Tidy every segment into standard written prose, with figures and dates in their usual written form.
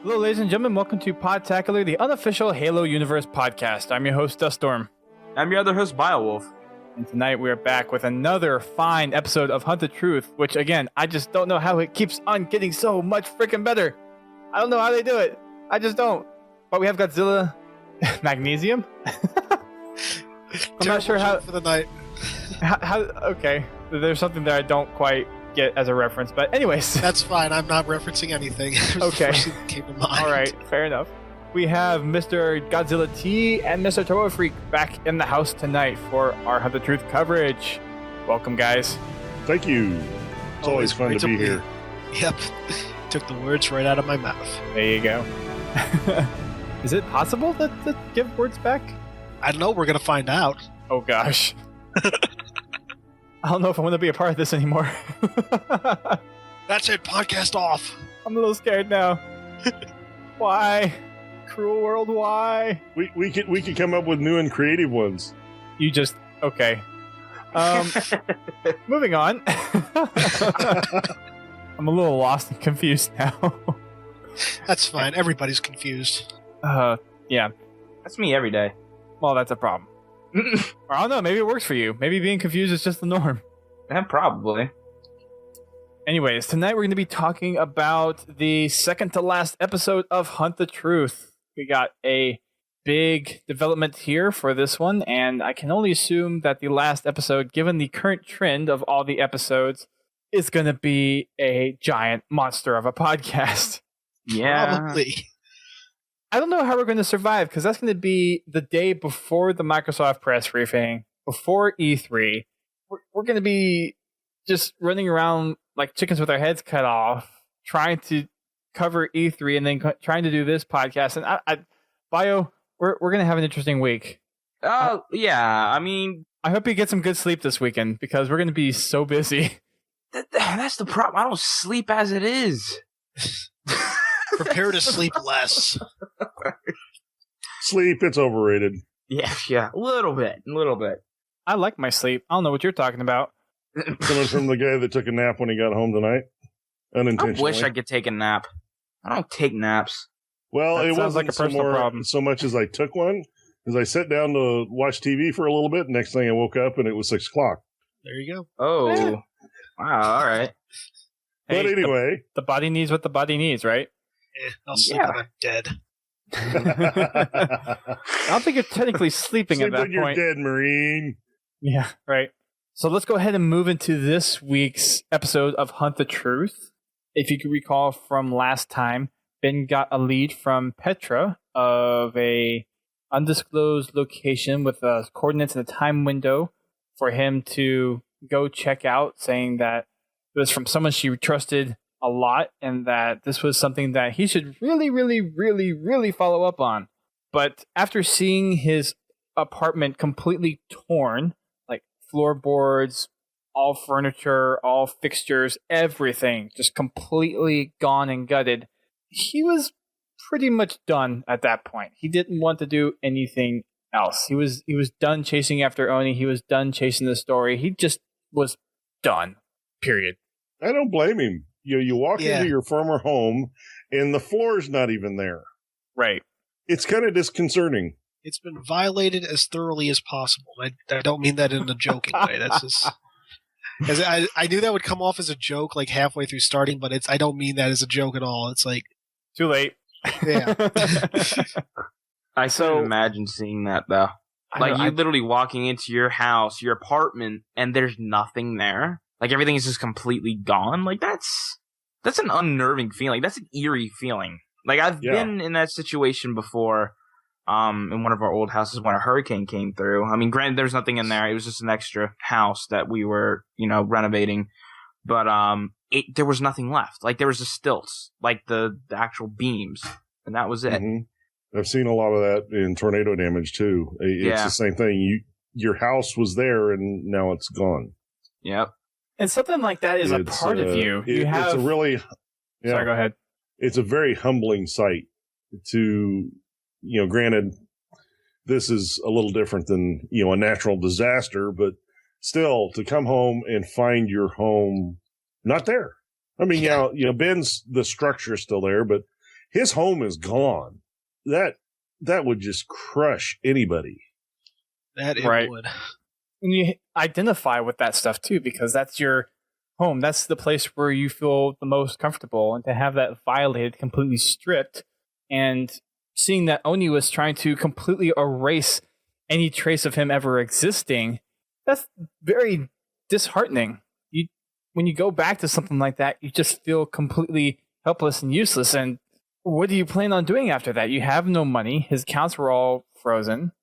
Hello, ladies and gentlemen. Welcome to Podtacular, the unofficial Halo Universe podcast. I'm your host, Duststorm. I'm your other host, Biowolf. And tonight we are back with another fine episode of Hunt the Truth, which, again, I just don't know how it keeps on getting so much freaking better. I don't know how they do it. I just don't. But we have Godzilla Magnesium. I'm not sure how... for the night. How okay. There's something that I don't quite get as a reference, but anyways. That's fine. I'm not referencing anything. Okay. Keep in mind. All right. Fair enough. We have Mr. Godzilla T and Mr. Toa Freak back in the house tonight for our Hunt the Truth coverage. Welcome, guys. Thank you. It's always fun to be here. Yep. Took the words right out of my mouth. There you go. Is it possible to give words back? I don't know. We're going to find out. Oh, gosh. I don't know if I want to be a part of this anymore. That's it. Podcast off. I'm a little scared now. Why? Cruel world, why? We could come up with new and creative ones. You just... Okay. Moving on. I'm a little lost and confused now. That's fine. Everybody's confused. Yeah. That's me every day. Well, that's a problem. Or I don't know, maybe it works for you. Maybe being confused is just the norm. Yeah, probably. Anyways, tonight we're going to be talking about the second to last episode of Hunt the Truth. We got a big development here for this one, and I can only assume that the last episode, given the current trend of all the episodes, is going to be a giant monster of a podcast. Yeah. Probably. I don't know how we're going to survive, because that's going to be the day before the Microsoft press briefing, before E3. We're going to be just running around like chickens with our heads cut off, trying to cover E3 and then trying to do this podcast. And Bio, we're going to have an interesting week. Oh, yeah. I mean... I hope you get some good sleep this weekend, because we're going to be so busy. That's the problem. I don't sleep as it is. Prepare to sleep less. Sleep, it's overrated. Yeah. A little bit. I like my sleep. I don't know what you're talking about. Coming from the guy that took a nap when he got home tonight. Unintentionally. I wish I could take a nap. I don't take naps. Well, that it sounds wasn't like a personal problem. so much as I took one, as I sat down to watch TV for a little bit. Next thing I woke up and it was 6 o'clock. There you go. Oh. Yeah. Wow, all right. But Hey, anyway. the body needs what the body needs, right? I'll sleep when I'm dead. I don't think you're technically sleeping Sleep at that when you're point. dead, Marine. Yeah, right. So let's go ahead and move into this week's episode of Hunt the Truth. If you can recall from last time, Ben got a lead from Petra of a undisclosed location with coordinates and a time window for him to go check out, saying that it was from someone she trusted a lot and that this was something that he should really follow up on. But after seeing his apartment completely torn, like floorboards, all furniture, all fixtures, everything just completely gone and gutted, he was pretty much done at that point. He didn't want to do anything else. He was done chasing after Oni. He was done chasing the story. He just was done. Period. I don't blame him. You walk into your former home and the floor's not even there. Right. It's kind of disconcerting. It's been violated as thoroughly as possible. I don't mean that in a joking way. That's just... I knew that would come off as a joke like halfway through starting, but I don't mean that as a joke at all. It's like... Too late. Yeah. I couldn't imagine seeing that, though. Like, you literally walking into your house, your apartment, and there's nothing there. Like, everything is just completely gone. Like, that's an unnerving feeling. That's an eerie feeling. Like, I've been in that situation before in one of our old houses when a hurricane came through. I mean, granted, there's nothing in there. It was just an extra house that we were, renovating. But there was nothing left. Like, there was just stilts, like the actual beams, and that was it. Mm-hmm. I've seen a lot of that in tornado damage, too. It's the same thing. Your house was there, and now it's gone. Yep. And something like that is a part of you. It's a really... Sorry, go ahead. It's a very humbling sight to, granted, this is a little different than, a natural disaster, but still to come home and find your home not there. I mean, Ben's, the structure is still there, but his home is gone. That would just crush anybody. That it would. And you identify with that stuff too, because that's your home. That's the place where you feel the most comfortable, and to have that violated, completely stripped, and seeing that Oni was trying to completely erase any trace of him ever existing, that's very disheartening. When you go back to something like that, you just feel completely helpless and useless. And what do you plan on doing after that? You have no money. His accounts were all frozen.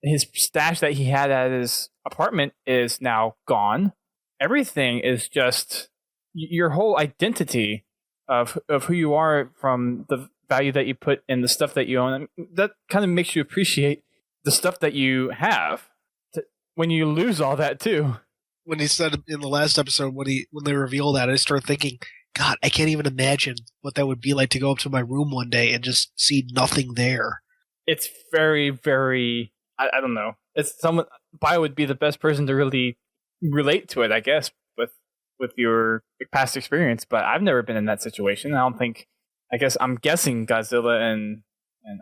His stash that he had at his apartment is now gone. Everything is just your whole identity of who you are, from the value that you put in the stuff that you own. That kind of makes you appreciate the stuff that you have when you lose all that too. When he said in the last episode, when they revealed that, I started thinking, God, I can't even imagine what that would be like to go up to my room one day and just see nothing there. It's very, very, I don't know. It's someone, Bio would be the best person to really relate to it, I guess, with your past experience, but I've never been in that situation. I'm guessing Godzilla and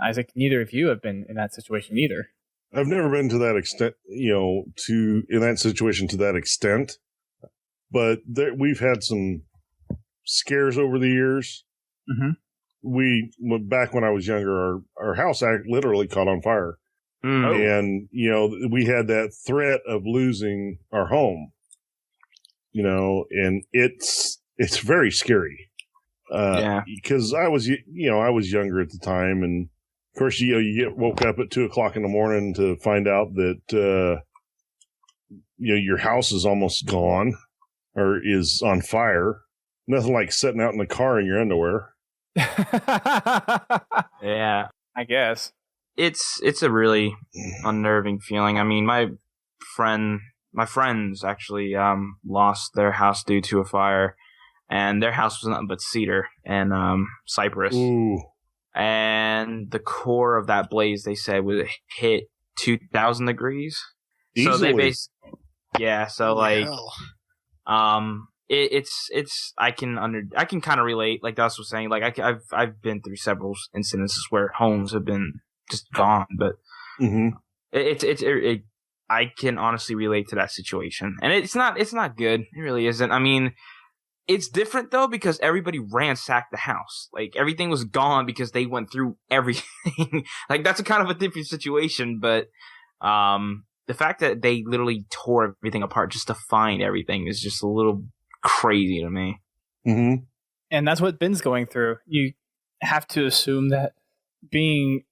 Isaac, neither of you have been in that situation either. I've never been to that extent, in that situation to that extent, but we've had some scares over the years. Mm-hmm. Back when I was younger, our house literally caught on fire. And, we had that threat of losing our home, and it's very scary. Because I was younger at the time, and of course, you get woke up at 2:00 in the morning to find out that, your house is almost gone or is on fire. Nothing like sitting out in the car in your underwear. Yeah, I guess it's a really unnerving feeling. I mean, my friends actually lost their house due to a fire, and their house was nothing but cedar and cypress. Ooh. And the core of that blaze, they said, would hit 2,000 degrees. Easily. So it's I can kind of relate. Like Dust was saying, like I've been through several incidences where homes have been just gone, but mm-hmm. I can honestly relate to that situation, and it's not good. It really isn't. I mean, it's different though because everybody ransacked the house. Like everything was gone because they went through everything. Like that's a kind of a different situation, but the fact that they literally tore everything apart just to find everything is just a little crazy to me. Mm-hmm. And that's what Ben's going through. You have to assume that being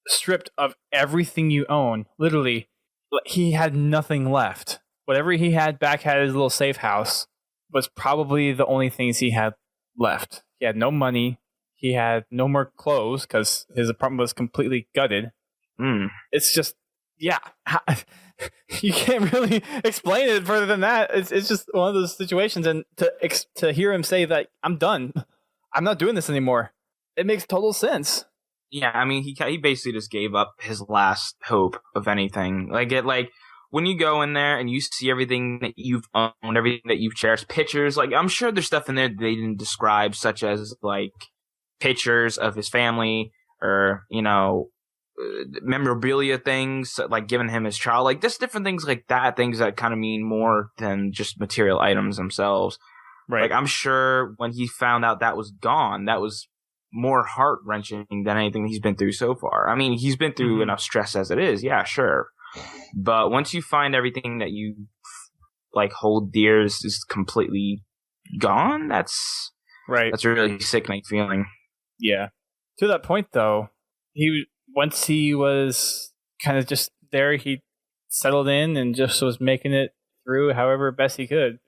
stripped of everything you own, literally, he had nothing left. Whatever he had back at his little safe house was probably the only things he had left. He had no money. He had no more clothes because his apartment was completely gutted. It's just, yeah. You can't really explain it further than that. It's just one of those situations. And to hear him say that, I'm done. I'm not doing this anymore. It makes total sense. Yeah, I mean, he basically just gave up his last hope of anything. Like when you go in there and you see everything that you've owned, everything that you've cherished, pictures, like I'm sure there's stuff in there that they didn't describe, such as like pictures of his family or, memorabilia things, like giving him his child, like just different things like that, things that kind of mean more than just material items themselves. Right. Like I'm sure when he found out that was gone, that was more heart-wrenching than anything he's been through so far. I mean, he's been through enough stress as it is, yeah, sure. But once you find everything that you like hold dear is completely gone, that's right. That's a really sickening feeling. Yeah. To that point, though, once he was kind of just there, he settled in and just was making it through however best he could,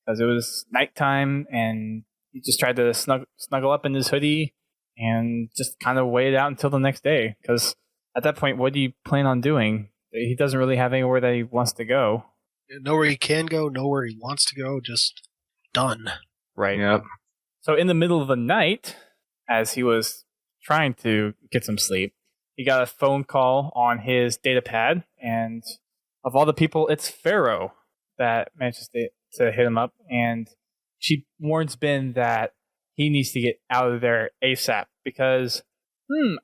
because it was nighttime and he just tried to snuggle up in his hoodie and just kind of wait it out until the next day, because at that point, what do you plan on doing? He doesn't really have anywhere that he wants to go. Nowhere he can go, nowhere he wants to go, just done. Right. Yep. So in the middle of the night, as he was trying to get some sleep, he got a phone call on his data pad, and of all the people, it's FERO. that manages to hit him up, and she warns Ben that he needs to get out of there ASAP because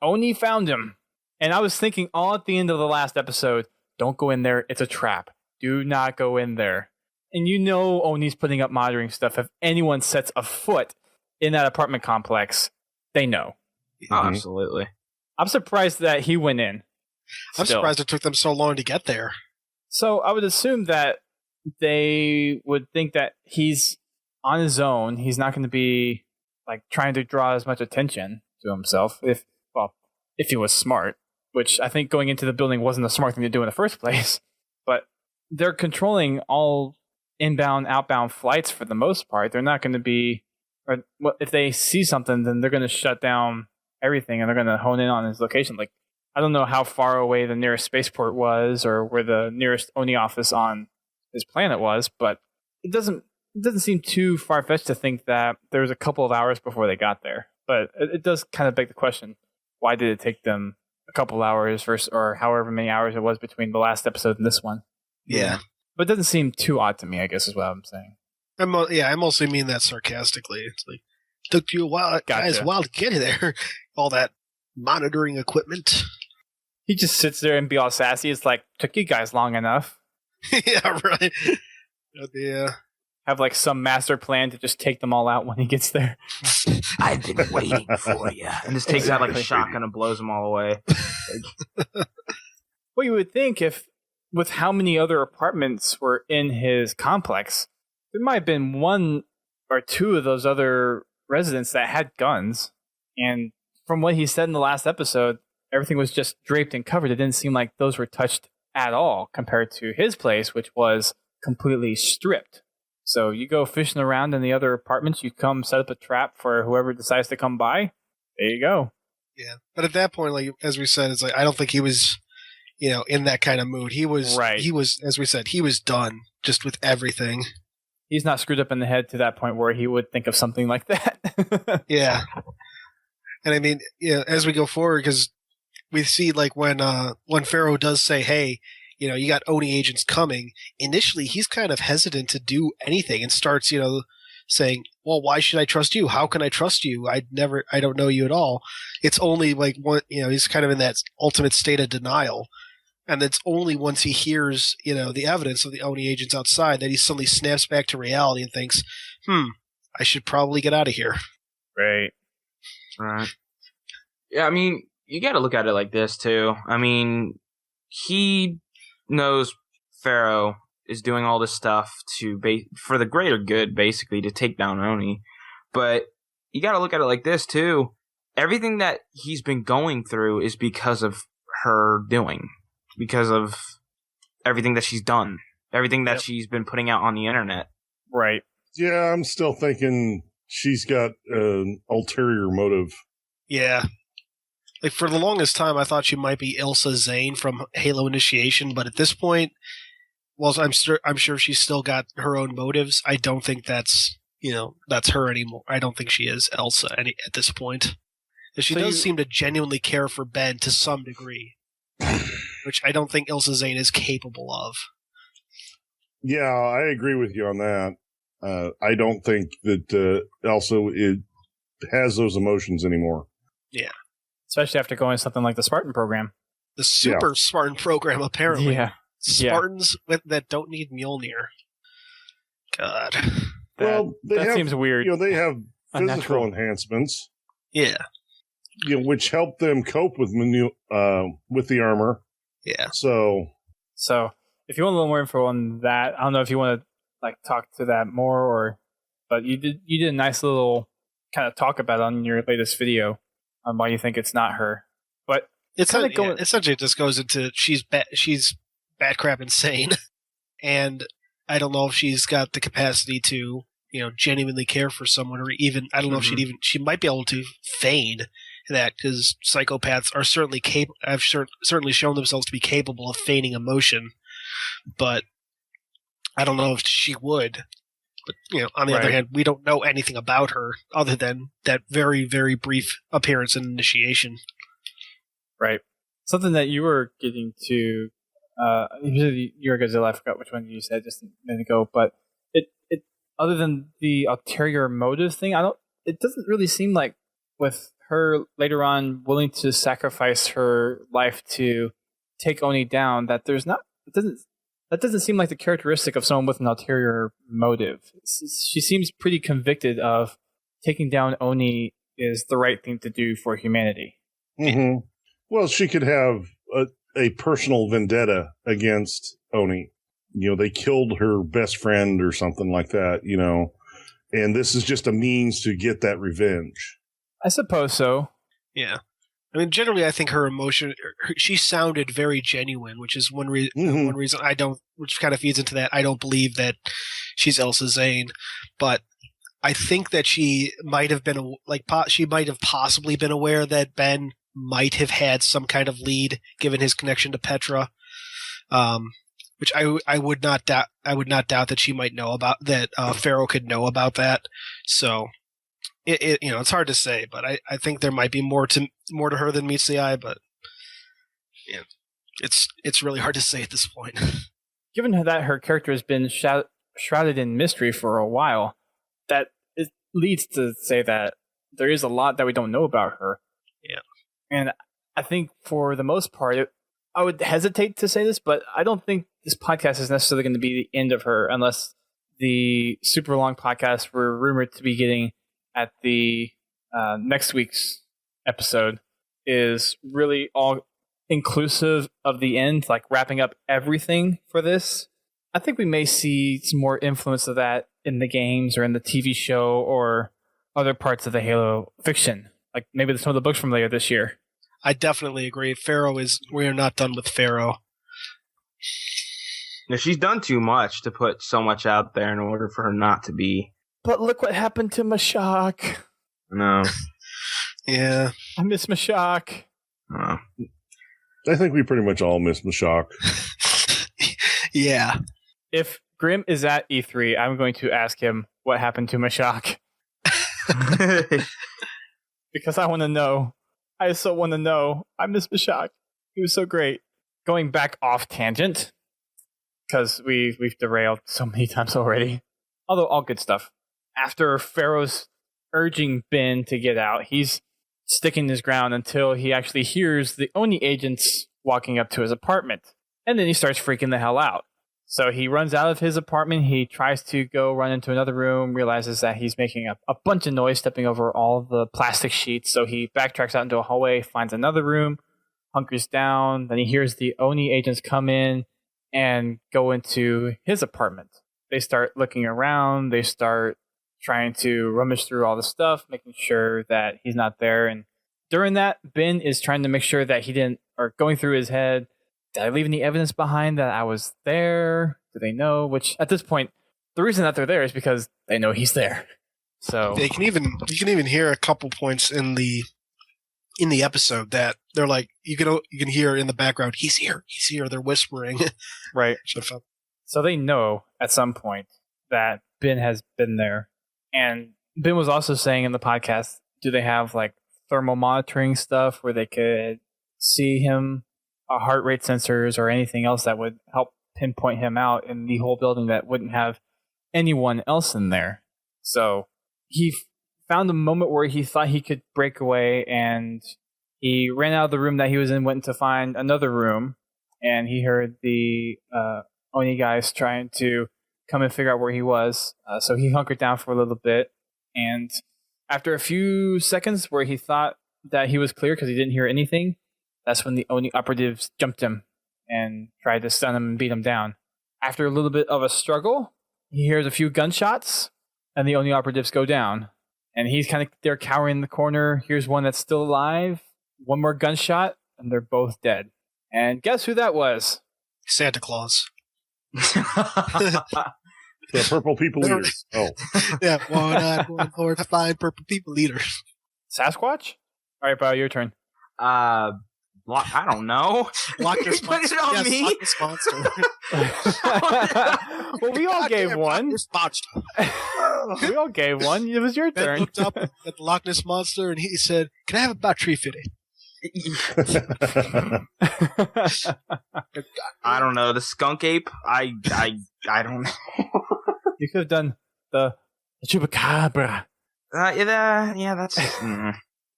Oni found him. And I was thinking all at the end of the last episode, don't go in there, it's a trap. Do not go in there. And you know Oni's putting up monitoring stuff. If anyone sets a foot in that apartment complex, they know. Oh, absolutely. I'm surprised that he went in. I'm surprised it took them so long to get there. So I would assume that they would think that he's on his own. He's not going to be like trying to draw as much attention to himself if he was smart, which I think going into the building wasn't a smart thing to do in the first place. But they're controlling all inbound, outbound flights for the most part. They're not going to be, or if they see something, then they're going to shut down everything and they're going to hone in on his location. Like, I don't know how far away the nearest spaceport was or where the nearest Oni office on his planet was, but it doesn't seem too far-fetched to think that there was a couple of hours before they got there. But it does kind of beg the question, why did it take them a couple hours or however many hours it was between the last episode and this one? Yeah. But it doesn't seem too odd to me, I guess is what I'm saying. I mostly mean that sarcastically. It's like, took you a while, guys, a while to get there. All that monitoring equipment. He just sits there and be all sassy. It's like, took you guys long enough. Yeah, right. Yeah. Have like some master plan to just take them all out when he gets there. I've been waiting for you. And just takes out like a shotgun and blows them all away. Well, you would think if, with how many other apartments were in his complex, there might have been one or two of those other residents that had guns. And from what he said in the last episode, everything was just draped and covered. It didn't seem like those were touched at all compared to his place, which was completely stripped. So you go fishing around in the other apartments, you come set up a trap for whoever decides to come by. There you go. Yeah. But at that point, like as we said, it's like I don't think he was, in that kind of mood. He was as we said, he was done just with everything. He's not screwed up in the head to that point where he would think of something like that. Yeah. And I mean, as we go forward, because we see like when FERO does say, hey, you got Oni agents coming, initially he's kind of hesitant to do anything and starts, saying, well, why should I trust you? How can I trust you? I don't know you at all. It's only like he's kind of in that ultimate state of denial. And it's only once he hears, the evidence of the Oni agents outside that he suddenly snaps back to reality and thinks, I should probably get out of here. Right. Yeah, I mean, you got to look at it like this, too. I mean, he knows FERO is doing all this stuff for the greater good, basically, to take down Oni. But you got to look at it like this, too. Everything that he's been going through is because of her doing. Because of everything that she's done. Everything that she's been putting out on the internet. Right. Yeah, I'm still thinking she's got an ulterior motive. Yeah. Like, for the longest time, I thought she might be Ilsa Zane from Halo Initiation, but at this point, while I'm sure she's still got her own motives, I don't think that's her anymore. I don't think she is Elsa at this point. She does seem to genuinely care for Ben to some degree, which I don't think Ilsa Zane is capable of. Yeah, I agree with you on that. I don't think that Elsa has those emotions anymore. Yeah. Especially after going something like the Spartan program. The super Spartan program, apparently. Yeah. Spartans that don't need Mjolnir. God. That seems weird. They have physical enhancements. Yeah. Which help them cope with the armor. Yeah. So if you want a little more info on that, I don't know if you want to like talk to that more but you did a nice little kind of talk about it on your latest video on why you think it's not her. But it's kind of going. Essentially, it just goes into she's bat crap insane, and I don't know if she's got the capacity to genuinely care for someone, or even I don't know if she might be able to feign that, because psychopaths are certainly have certainly shown themselves to be capable of feigning emotion, but I don't know if she would. But on the other hand, we don't know anything about her other than that very, very brief appearance in Initiation. Right. Something that you were getting to You're Godzilla. I forgot which one you said just a minute ago, but it other than the ulterior motive thing, it doesn't really seem like with her later on willing to sacrifice her life to take Oni down that that doesn't seem like the characteristic of someone with an ulterior motive. She seems pretty convicted of taking down Oni is the right thing to do for humanity. Mm-hmm. Well, she could have a personal vendetta against Oni. They killed her best friend or something like that, and this is just a means to get that revenge. I suppose so. Yeah. I mean, generally, I think her emotion, she sounded very genuine, which is one reason I don't, which kind of feeds into that. I don't believe that she's Elsa Zane, but I think that she might have been, she might have possibly been aware that Ben might have had some kind of lead given his connection to Petra, which I would not doubt. I would not doubt that she might know about that. FERO could know about that. So it's hard to say, but I think there might be more to her than meets the eye. But yeah, it's really hard to say at this point. Given that her character has been shrouded in mystery for a while, that it leads to say that there is a lot that we don't know about her. Yeah. And I think for the most part, I would hesitate to say this, but I don't think this podcast is necessarily going to be the end of her unless the super long podcast we're rumored to be getting at the next week's episode is really all inclusive of the end, like wrapping up everything for this. I think we may see some more influence of that in the games or in the TV show or other parts of the Halo fiction, like maybe some of the books from later this year. I definitely agree. We are not done with FERO. Now, she's done too much to put so much out there in order for her not to be. But look what happened to Mashak. No. Yeah. I miss Mashak. Oh. I think we pretty much all miss Mashak. Yeah. If Grim is at E3, I'm going to ask him what happened to Mashak. Because I want to know. I so want to know. I miss Mashak. He was so great. Going back off tangent, because we've derailed so many times already. Although all good stuff. After FERO's urging Ben to get out, he's sticking his ground until he actually hears the Oni agents walking up to his apartment. And then he starts freaking the hell out. So he runs out of his apartment. He tries to go run into another room, realizes that he's making a bunch of noise, stepping over all the plastic sheets. So he backtracks out into a hallway, finds another room, hunkers down. Then he hears the Oni agents come in and go into his apartment. They start looking around. They start trying to rummage through all the stuff, making sure that he's not there. And during that, Ben is trying to make sure that he didn't, or going through his head, did I leave any evidence behind that I was there? Do they know? Which at this point, the reason that they're there is because they know he's there. So you can even hear a couple points in the episode that they're like, you can hear in the background, he's here. They're whispering. Right. So they know at some point that Ben has been there. And Ben was also saying in the podcast, do they have like thermal monitoring stuff where they could see him, heart rate sensors or anything else that would help pinpoint him out in the whole building that wouldn't have anyone else in there? So he found a moment where he thought he could break away, and he ran out of the room that he was in, went to find another room, and he heard the Oni guys trying to come and figure out where he was. So he hunkered down for a little bit, and after a few seconds where he thought that he was clear because he didn't hear anything, that's when the Oni operatives jumped him and tried to stun him and beat him down. After a little bit of a struggle, he hears a few gunshots, and the Oni operatives go down. And he's kind of there cowering in the corner. Here's one that's still alive. One more gunshot, and they're both dead. And guess who that was? Santa Claus. The purple people eaters. Oh. Yeah, 1-4-5 purple people eaters. Sasquatch? All right, Bio, your turn. I don't know. Loch Ness Put it on me. Loch Ness Monster. Well, we all gave one. We all gave one. It was your Ben turn. looked up at the Loch Ness Monster and he said, "Can I have a battery fitty?" I don't know. The skunk ape? I don't know. You could have done the chupacabra. Yeah, that's...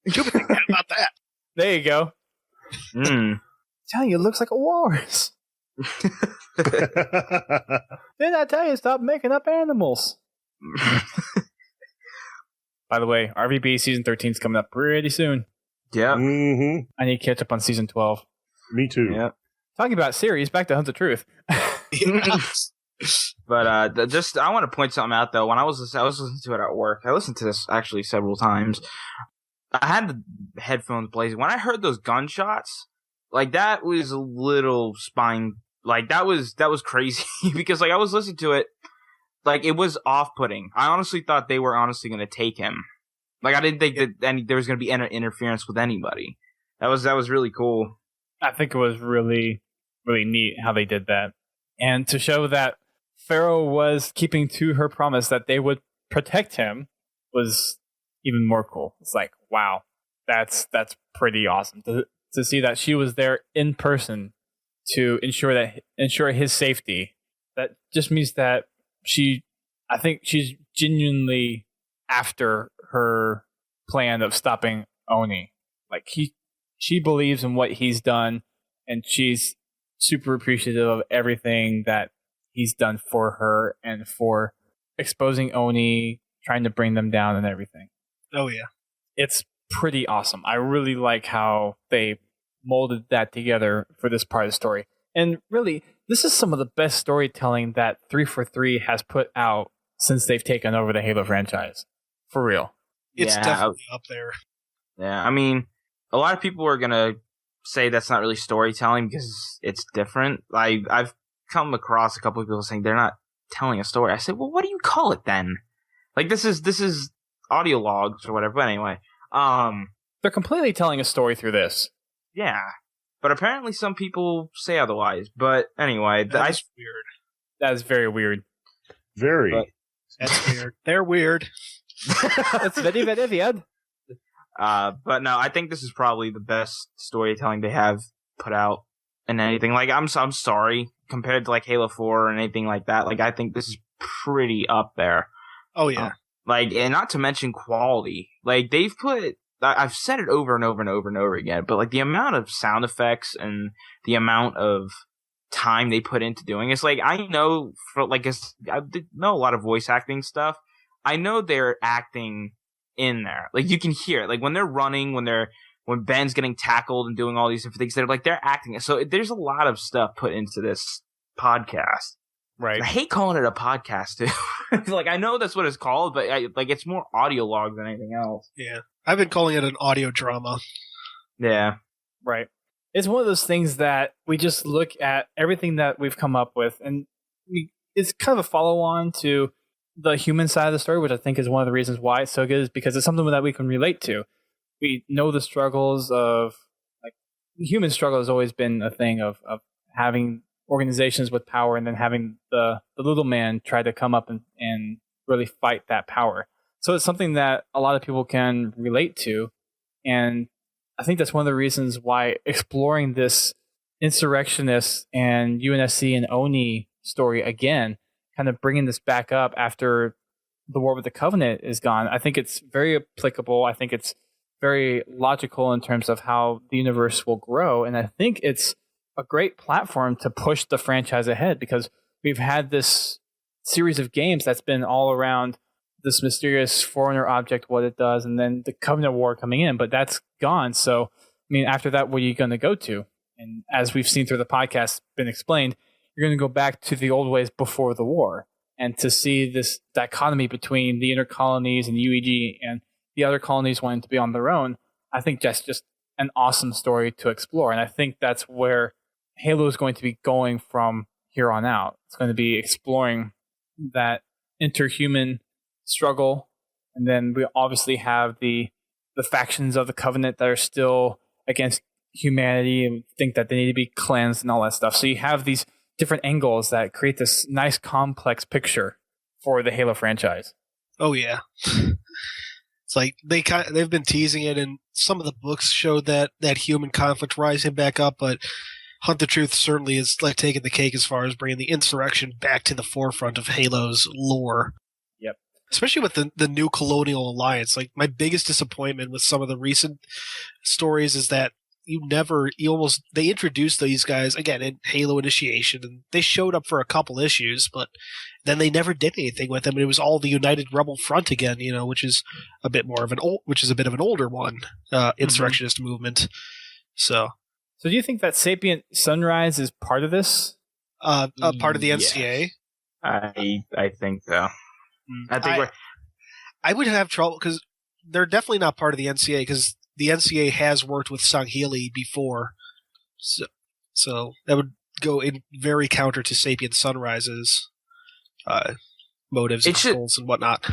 Forget about that. There you go. Mm. Tell you, it looks like a walrus. Didn't I tell you stop making up animals? By the way, RVB season 13 is coming up pretty soon. Yeah. Mm-hmm. I need to catch up on season 12. Me too. Yeah. Talking about series, back to Hunt the Truth. But I want to point something out though. When I was listening to it at work, I listened to this actually several times. I had the headphones blazing. When I heard those gunshots, like that was a little spine. Like that was crazy because like I was listening to it, like it was off-putting. I honestly thought they were honestly going to take him. Like I didn't think that there was going to be interference with anybody. That was really cool. I think it was really, really neat how they did that. And to show that FERO was keeping to her promise that they would protect him was even more cool. It's like, wow, that's pretty awesome to see that she was there in person to ensure his safety. That just means that I think she's genuinely after her plan of stopping Oni. Like she believes in what he's done, and she's super appreciative of everything that he's done for her and for exposing Oni, trying to bring them down and everything. Oh yeah. It's pretty awesome. I really like how they molded that together for this part of the story. And really, this is some of the best storytelling that 343 has put out since they've taken over the Halo franchise. For real. It's definitely up there. Yeah, I mean, a lot of people are going to say that's not really storytelling because it's different. I've come across a couple of people saying they're not telling a story. I said, well, what do you call it then? Like, this is audio logs or whatever. But anyway, they're completely telling a story through this. Yeah, but apparently some people say otherwise. But anyway, That's weird. That is very weird. Very. That's weird. They're weird. It's very, very weird. But no, I think this is probably the best storytelling they have put out in anything. Like, I'm sorry, compared to like Halo 4 or anything like that. Like, I think this is pretty up there. Oh yeah. Like, and not to mention quality. Like, they've put. I've said it over and over and over and over again, but like the amount of sound effects and the amount of time they put into doing it's like I know for like I know a lot of voice acting stuff. I know they're acting in there. Like you can hear it. Like when they're running, when Ben's getting tackled and doing all these different things, they're acting. So there's a lot of stuff put into this podcast. Right. I hate calling it a podcast too. Like I know that's what it's called, but like it's more audio log than anything else. Yeah. I've been calling it an audio drama. Yeah. Right. It's one of those things that we just look at everything that we've come up with, and it's kind of a follow-on to the human side of the story, which I think is one of the reasons why it's so good, is because it's something that we can relate to. We know the struggles of, like, human struggle has always been a thing of having organizations with power and then having the little man try to come up and really fight that power. So it's something that a lot of people can relate to, and I think that's one of the reasons why exploring this insurrectionist and UNSC and ONI story again, kind of bringing this back up after the war with the Covenant is gone, I think it's very applicable. I think it's very logical in terms of how the universe will grow, and I think it's a great platform to push the franchise ahead because we've had this series of games that's been all around this mysterious foreigner object, what it does, and then the Covenant War coming in, but that's gone. So, I mean, after that, what are you going to go to? And as we've seen through the podcast, been explained, you're going to go back to the old ways before the war. And to see this dichotomy between the inner colonies and UEG and the other colonies wanting to be on their own, I think that's just an awesome story to explore. And I think that's where Halo is going to be going from here on out. It's going to be exploring that interhuman struggle, and then we obviously have the factions of the Covenant that are still against humanity and think that they need to be cleansed and all that stuff. So you have these different angles that create this nice complex picture for the Halo franchise. Oh yeah. It's like they've been teasing it, and some of the books showed that human conflict rising back up, but Hunt the Truth certainly is like taking the cake as far as bringing the insurrection back to the forefront of Halo's lore. Yep. Especially with the new Colonial Alliance. Like, my biggest disappointment with some of the recent stories is that they introduced these guys again in Halo Initiation, and they showed up for a couple issues, but then they never did anything with them, and it was all the United Rebel Front again, which is a bit of an older one, insurrectionist movement. So do you think that Sapient Sunrise is part of this? Part of the NCA? I think so. I would have trouble because they're definitely not part of the NCA because the NCA has worked with Sangheili before, so that would go in very counter to Sapient Sunrise's motives and goals and whatnot.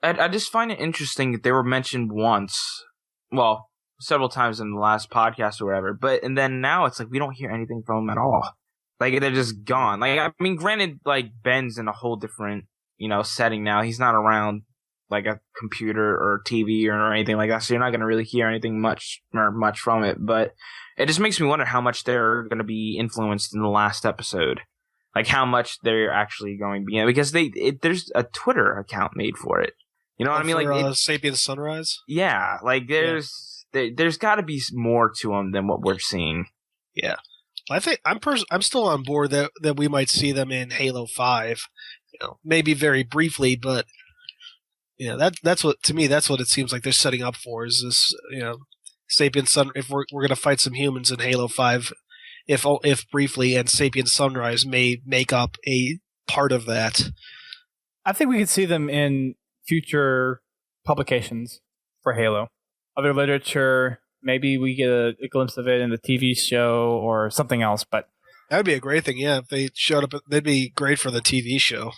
I just find it interesting that they were mentioned once, well, several times in the last podcast or whatever, and then now it's like we don't hear anything from them at all. Like, they're just gone. Like, I mean, granted, like, Ben's in a whole different, setting now. He's not around like a computer or TV or anything like that, so you're not going to really hear anything much from it. But it just makes me wonder how much they're going to be influenced in the last episode, like how much they're actually going to be in, because there's a Twitter account made for it. You know what I mean? Like Sapient Sunrise. Yeah, like there's got to be more to them than what we're seeing. Yeah, I think I'm still on board that we might see them in Halo 5. Maybe very briefly, but. That's what it seems like they're setting up for is this, Sapient Sun. If we're going to fight some humans in Halo 5, if briefly, and Sapient Sunrise may make up a part of that. I think we could see them in future publications for Halo. Other literature, maybe we get a glimpse of it in the TV show or something else, but that would be a great thing, yeah. If they showed up, they'd be great for the TV show.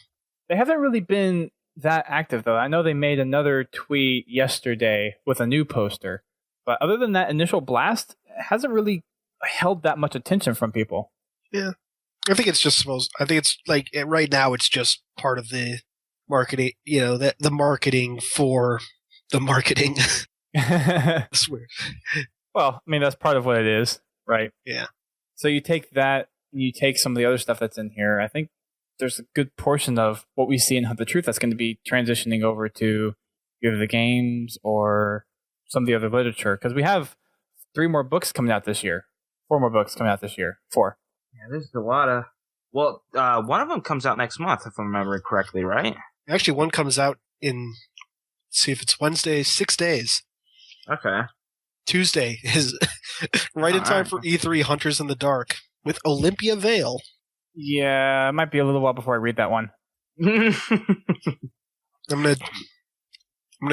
They haven't really been that active, though. I know they made another tweet yesterday with a new poster, but other than that initial blast, it hasn't really held that much attention from people. Yeah, I think it's like right now it's just part of the marketing. The marketing for the marketing. I swear. Well, I mean that's part of what it is, right? Yeah. So you take that, and you take some of the other stuff that's in here. I think there's a good portion of what we see in Hunt the Truth that's going to be transitioning over to either the games or some of the other literature. Because we have 4 more books coming out this year. 4. Yeah, there's a lot of... Well, one of them comes out next month, if I remember correctly, right? Actually, one comes out in... see if it's Wednesday, 6 days. Okay. Tuesday is right in time for E3 Hunters in the Dark with Olympia Vale. Yeah, it might be a little while before I read that one. I'm gonna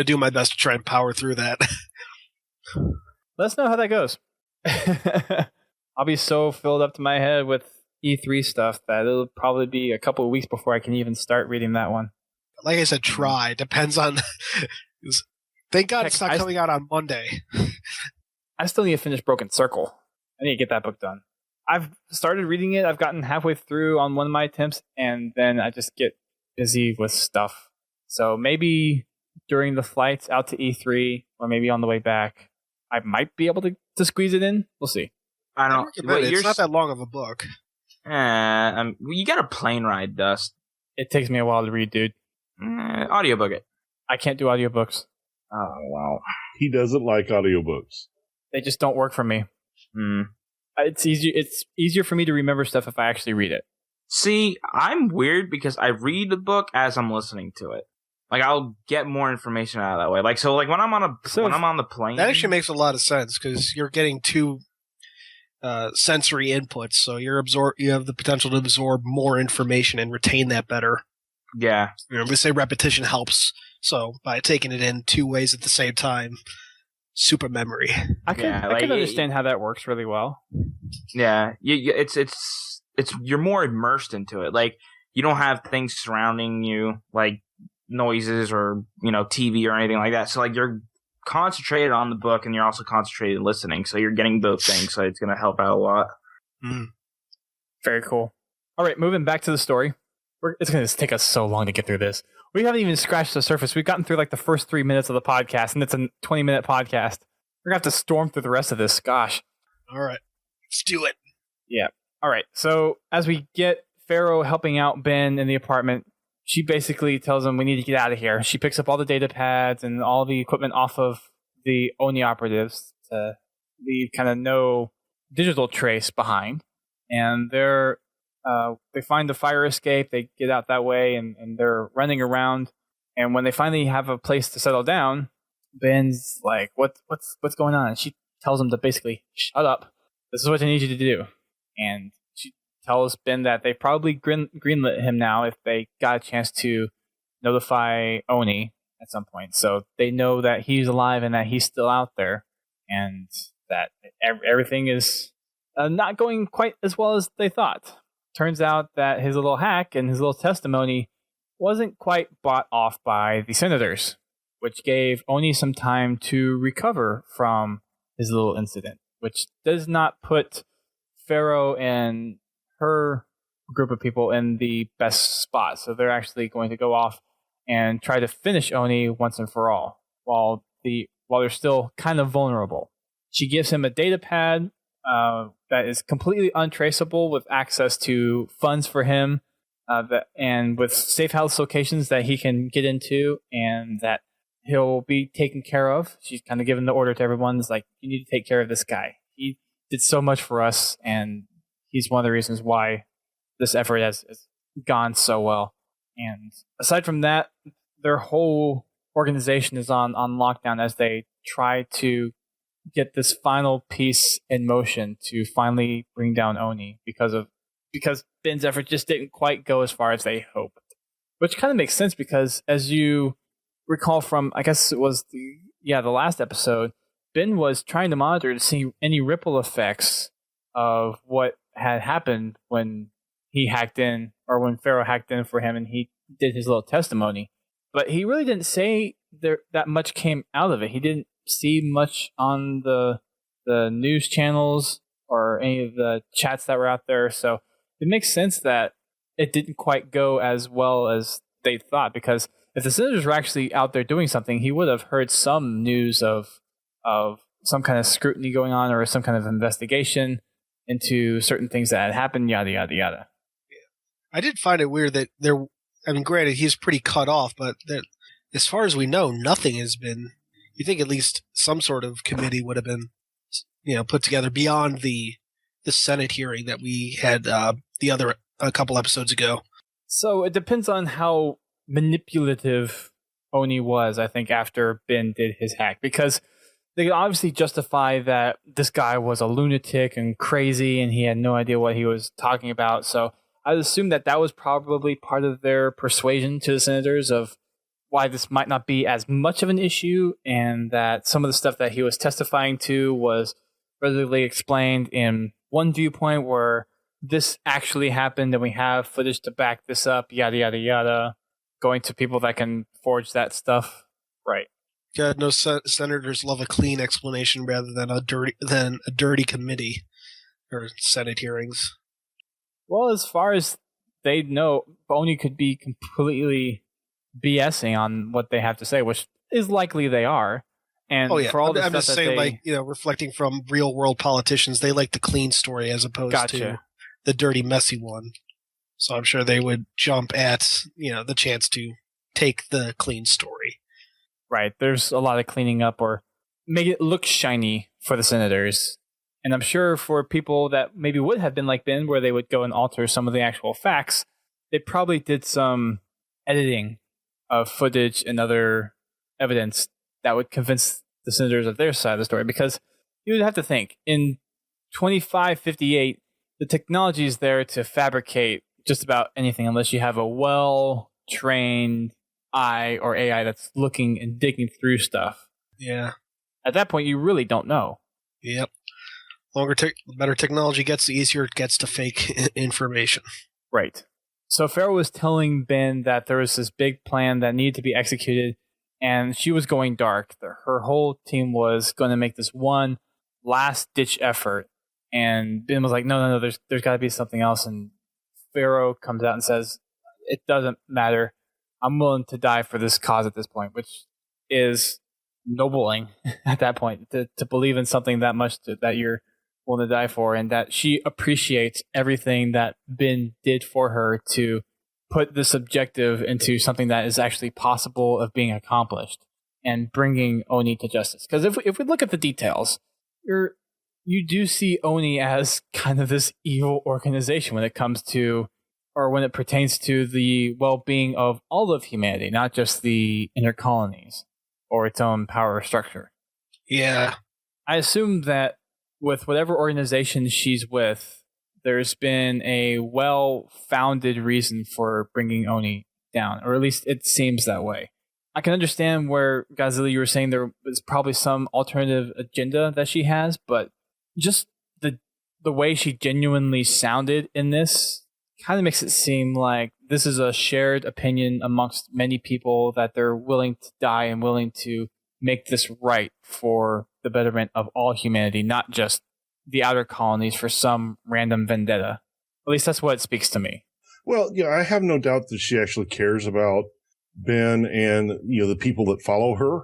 do my best to try and power through that. Let us know how that goes. I'll be so filled up to my head with E3 stuff that it'll probably be a couple of weeks before I can even start reading that one. Like I said, try. Depends on... Thank God it's not coming out on Monday. I still need to finish Broken Circle. I need to get that book done. I've started reading it. I've gotten halfway through on one of my attempts, and then I just get busy with stuff. So maybe during the flights out to E3, or maybe on the way back, I might be able to squeeze it in. We'll see. I don't know. It's not that long of a book. You got a plane ride, Dust. It takes me a while to read, dude. Audiobook it. I can't do audiobooks. Oh, wow. He doesn't like audiobooks. They just don't work for me. It's easier for me to remember stuff if I actually read it. See, I'm weird because I read the book as I'm listening to it. Like, I'll get more information out of that way. Like, so, like when I'm on the plane, that actually makes a lot of sense because you're getting 2 sensory inputs, so you have the potential to absorb more information and retain that better. Yeah, we say repetition helps. So by taking it in 2 ways at the same time. Super memory. I can understand how that works really well. Yeah, it's you're more immersed into it. Like you don't have things surrounding you, like noises or TV or anything like that. So like you're concentrated on the book and you're also concentrated listening. So you're getting both things. So it's going to help out a lot. Very cool. All right, moving back to the story. It's going to take us so long to get through this. we haven't even scratched the surface. We've gotten through like the first 3 minutes of the podcast, and it's a 20-minute podcast. We're going to have to storm through the rest of this. Gosh. All right. Let's do it. Yeah. All right. So as we get FERO helping out Ben in the apartment, she basically tells him we need to get out of here. She picks up all the data pads and all the equipment off of the Oni operatives to leave kind of no digital trace behind. And they find the fire escape. They get out that way, and they're running around. And when they finally have a place to settle down, Ben's like, what's going on? And she tells him to basically shut up. This is what I need you to do. And she tells Ben that they probably greenlit him now if they got a chance to notify Oni at some point. So they know that he's alive and that he's still out there, and that everything is not going quite as well as they thought. Turns out that his little hack and his little testimony wasn't quite bought off by the senators, which gave Oni some time to recover from his little incident, which does not put FERO and her group of people in the best spot. So they're actually going to go off and try to finish Oni once and for all, while they're still kind of vulnerable. She gives him a data pad that is completely untraceable, with access to funds for him, and with safe house locations that he can get into, and that he'll be taken care of. She's kind of given the order to everyone. It's like, you need to take care of this guy. He did so much for us, and he's one of the reasons why this effort has gone so well. And aside from that, their whole organization is on lockdown as they try to get this final piece in motion to finally bring down Oni, because Ben's effort just didn't quite go as far as they hoped. Which kind of makes sense, because as you recall from, I guess it was the last episode, Ben was trying to monitor to see any ripple effects of what had happened when he hacked in, or when FERO hacked in for him and he did his little testimony. But he really didn't say that much came out of it. He didn't see much on the news channels or any of the chats that were out there. So it makes sense that it didn't quite go as well as they thought, because if the senators were actually out there doing something, he would have heard some news of some kind of scrutiny going on, or some kind of investigation into certain things that had happened, yada, yada, yada. I did find it weird that granted, he's pretty cut off, but as far as we know, nothing has been. You think at least some sort of committee would have been, put together beyond the Senate hearing that we had a couple episodes ago. So it depends on how manipulative Oni was, I think, after Ben did his hack, because they could obviously justify that this guy was a lunatic and crazy and he had no idea what he was talking about. So I'd assume that was probably part of their persuasion to the senators of why this might not be as much of an issue, and that some of the stuff that he was testifying to was readily explained in one viewpoint where this actually happened and we have footage to back this up, yada, yada, yada, going to people that can forge that stuff. Right. God, no senators love a clean explanation rather than a dirty committee or Senate hearings. Well, as far as they know, Oni could be completely BSing on what they have to say, which is likely they are. And for all the I'm stuff just saying, reflecting from real world politicians, they like the clean story as opposed to the dirty, messy one. So I'm sure they would jump at the chance to take the clean story. Right. There's a lot of cleaning up or make it look shiny for the senators. And I'm sure for people that maybe would have been like Ben, where they would go and alter some of the actual facts, they probably did some editing of footage and other evidence that would convince the senators of their side of the story. Because you would have to think, in 2558, the technology is there to fabricate just about anything unless you have a well-trained eye or AI that's looking and digging through stuff. Yeah. At that point, you really don't know. Yep. Better technology gets, the easier it gets to fake information. Right. So FERO was telling Ben that there was this big plan that needed to be executed, and she was going dark. Her whole team was going to make this one last-ditch effort. And Ben was like, no, there's got to be something else. And FERO comes out and says, it doesn't matter. I'm willing to die for this cause at this point, which is nobling at that point, to believe in something that much that you're willing to die for, and that she appreciates everything that Ben did for her to put this objective into something that is actually possible of being accomplished and bringing Oni to justice. Because if we look at the details, you do see Oni as kind of this evil organization when it comes to, or when it pertains to the well-being of all of humanity, not just the inner colonies or its own power structure. Yeah. I assume that with whatever organization she's with, there's been a well-founded reason for bringing Oni down, or at least it seems that way. I can understand where, Godzilla, you were saying there was probably some alternative agenda that she has, but just the way she genuinely sounded in this kind of makes it seem like this is a shared opinion amongst many people, that they're willing to die and willing to make this right for the betterment of all humanity, not just the outer colonies for some random vendetta. At least that's what it speaks to me. Well, yeah, I have no doubt that she actually cares about Ben and, the people that follow her.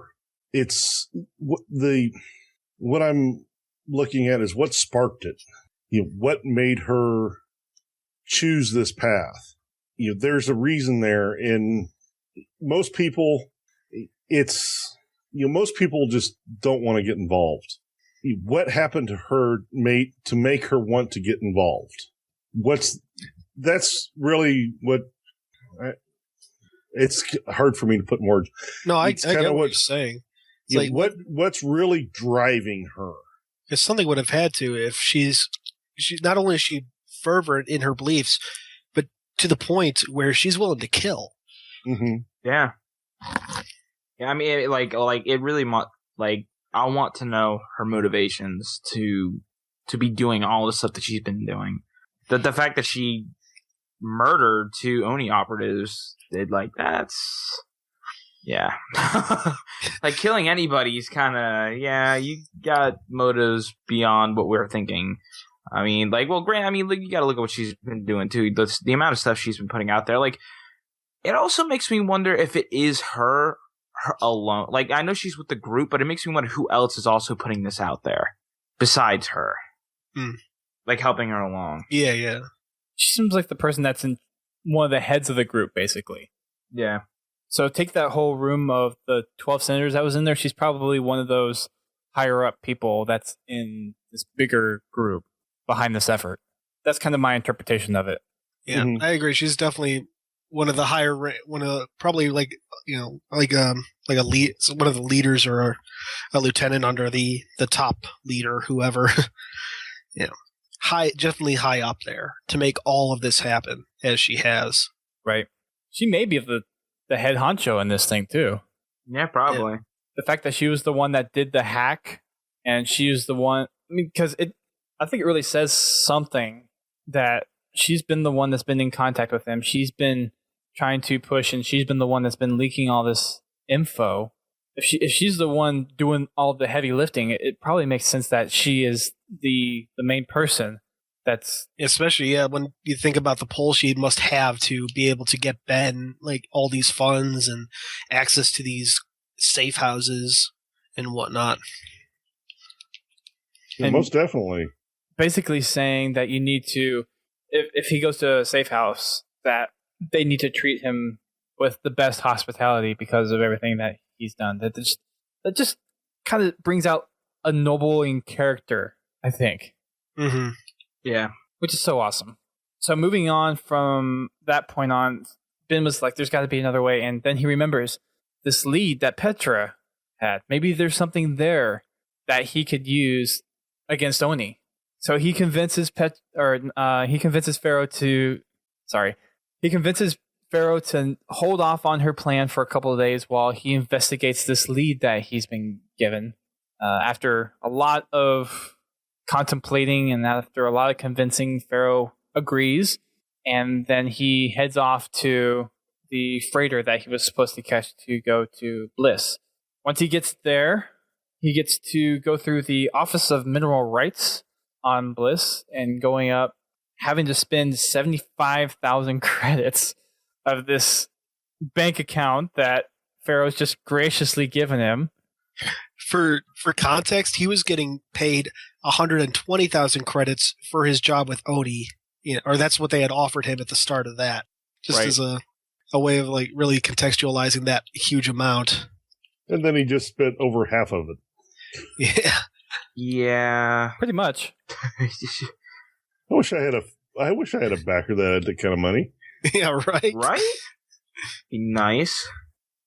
It's what I'm looking at is what sparked it. What made her choose this path? There's a reason there, and most people, most people just don't want to get involved. What happened to her to make her want to get involved? That's really what. It's hard for me to put more. No, I get what you're saying. It's what's really driving her? Because something would have had to, if she's not only is she fervent in her beliefs, but to the point where she's willing to kill. Mm-hmm. Yeah. Yeah, I mean, it really, I want to know her motivations to be doing all the stuff that she's been doing. The fact that she murdered 2 Oni operatives, that's, yeah. Like, killing anybody is kind of, yeah, you got motives beyond what we're thinking. I mean, Grant, you gotta look at what she's been doing too. The amount of stuff she's been putting out there. It also makes me wonder if it is her alone. I know she's with the group, but it makes me wonder who else is also putting this out there besides her. Helping her along. Yeah, yeah. She seems like the person that's in one of the heads of the group, basically. Yeah. So take that whole room of the 12 senators that was in there. She's probably one of those higher up people that's in this bigger group behind this effort. That's kind of my interpretation of it. Yeah, I agree. She's definitely one of the higher, probably a lead, one of the leaders, or a lieutenant under the top leader, whoever. Definitely high up there to make all of this happen as she has. Right. She may be the head honcho in this thing too. Yeah, probably. Yeah. The fact that she was the one that did the hack, and she was the one. Because I think it really says something that she's been the one that's been in contact with him. She's been trying to push, and she's been the one that's been leaking all this info. If she's the one doing all the heavy lifting, it probably makes sense that she is the main person. That's especially when you think about the pull she must have to be able to get Ben all these funds and access to these safe houses and whatnot. And most definitely. Basically saying that you need to, if he goes to a safe house, that they need to treat him with the best hospitality because of everything that he's done. That just kind of brings out a nobling character, I think. Mm-hmm. Yeah. Which is so awesome. So moving on from that point on, Ben was like, there's got to be another way. And then he remembers this lead that Petra had. Maybe there's something there that he could use against Oni. So he convinces FERO to hold off on her plan for a couple of days while he investigates this lead that he's been given. After a lot of contemplating and after a lot of convincing, FERO agrees, and then he heads off to the freighter that he was supposed to catch to go to Bliss. Once he gets there, he gets to go through the Office of Mineral Rights on Bliss and going up, having to spend 75,000 credits of this bank account that FERO's just graciously given him. For context, he was getting paid 120,000 credits for his job with Oni, or that's what they had offered him at the start of that, just as a way of like really contextualizing that huge amount. And then he just spent over half of it. Yeah. Yeah. Pretty much. I wish I had a backer that had that kind of money. Yeah, right? Right? Be nice.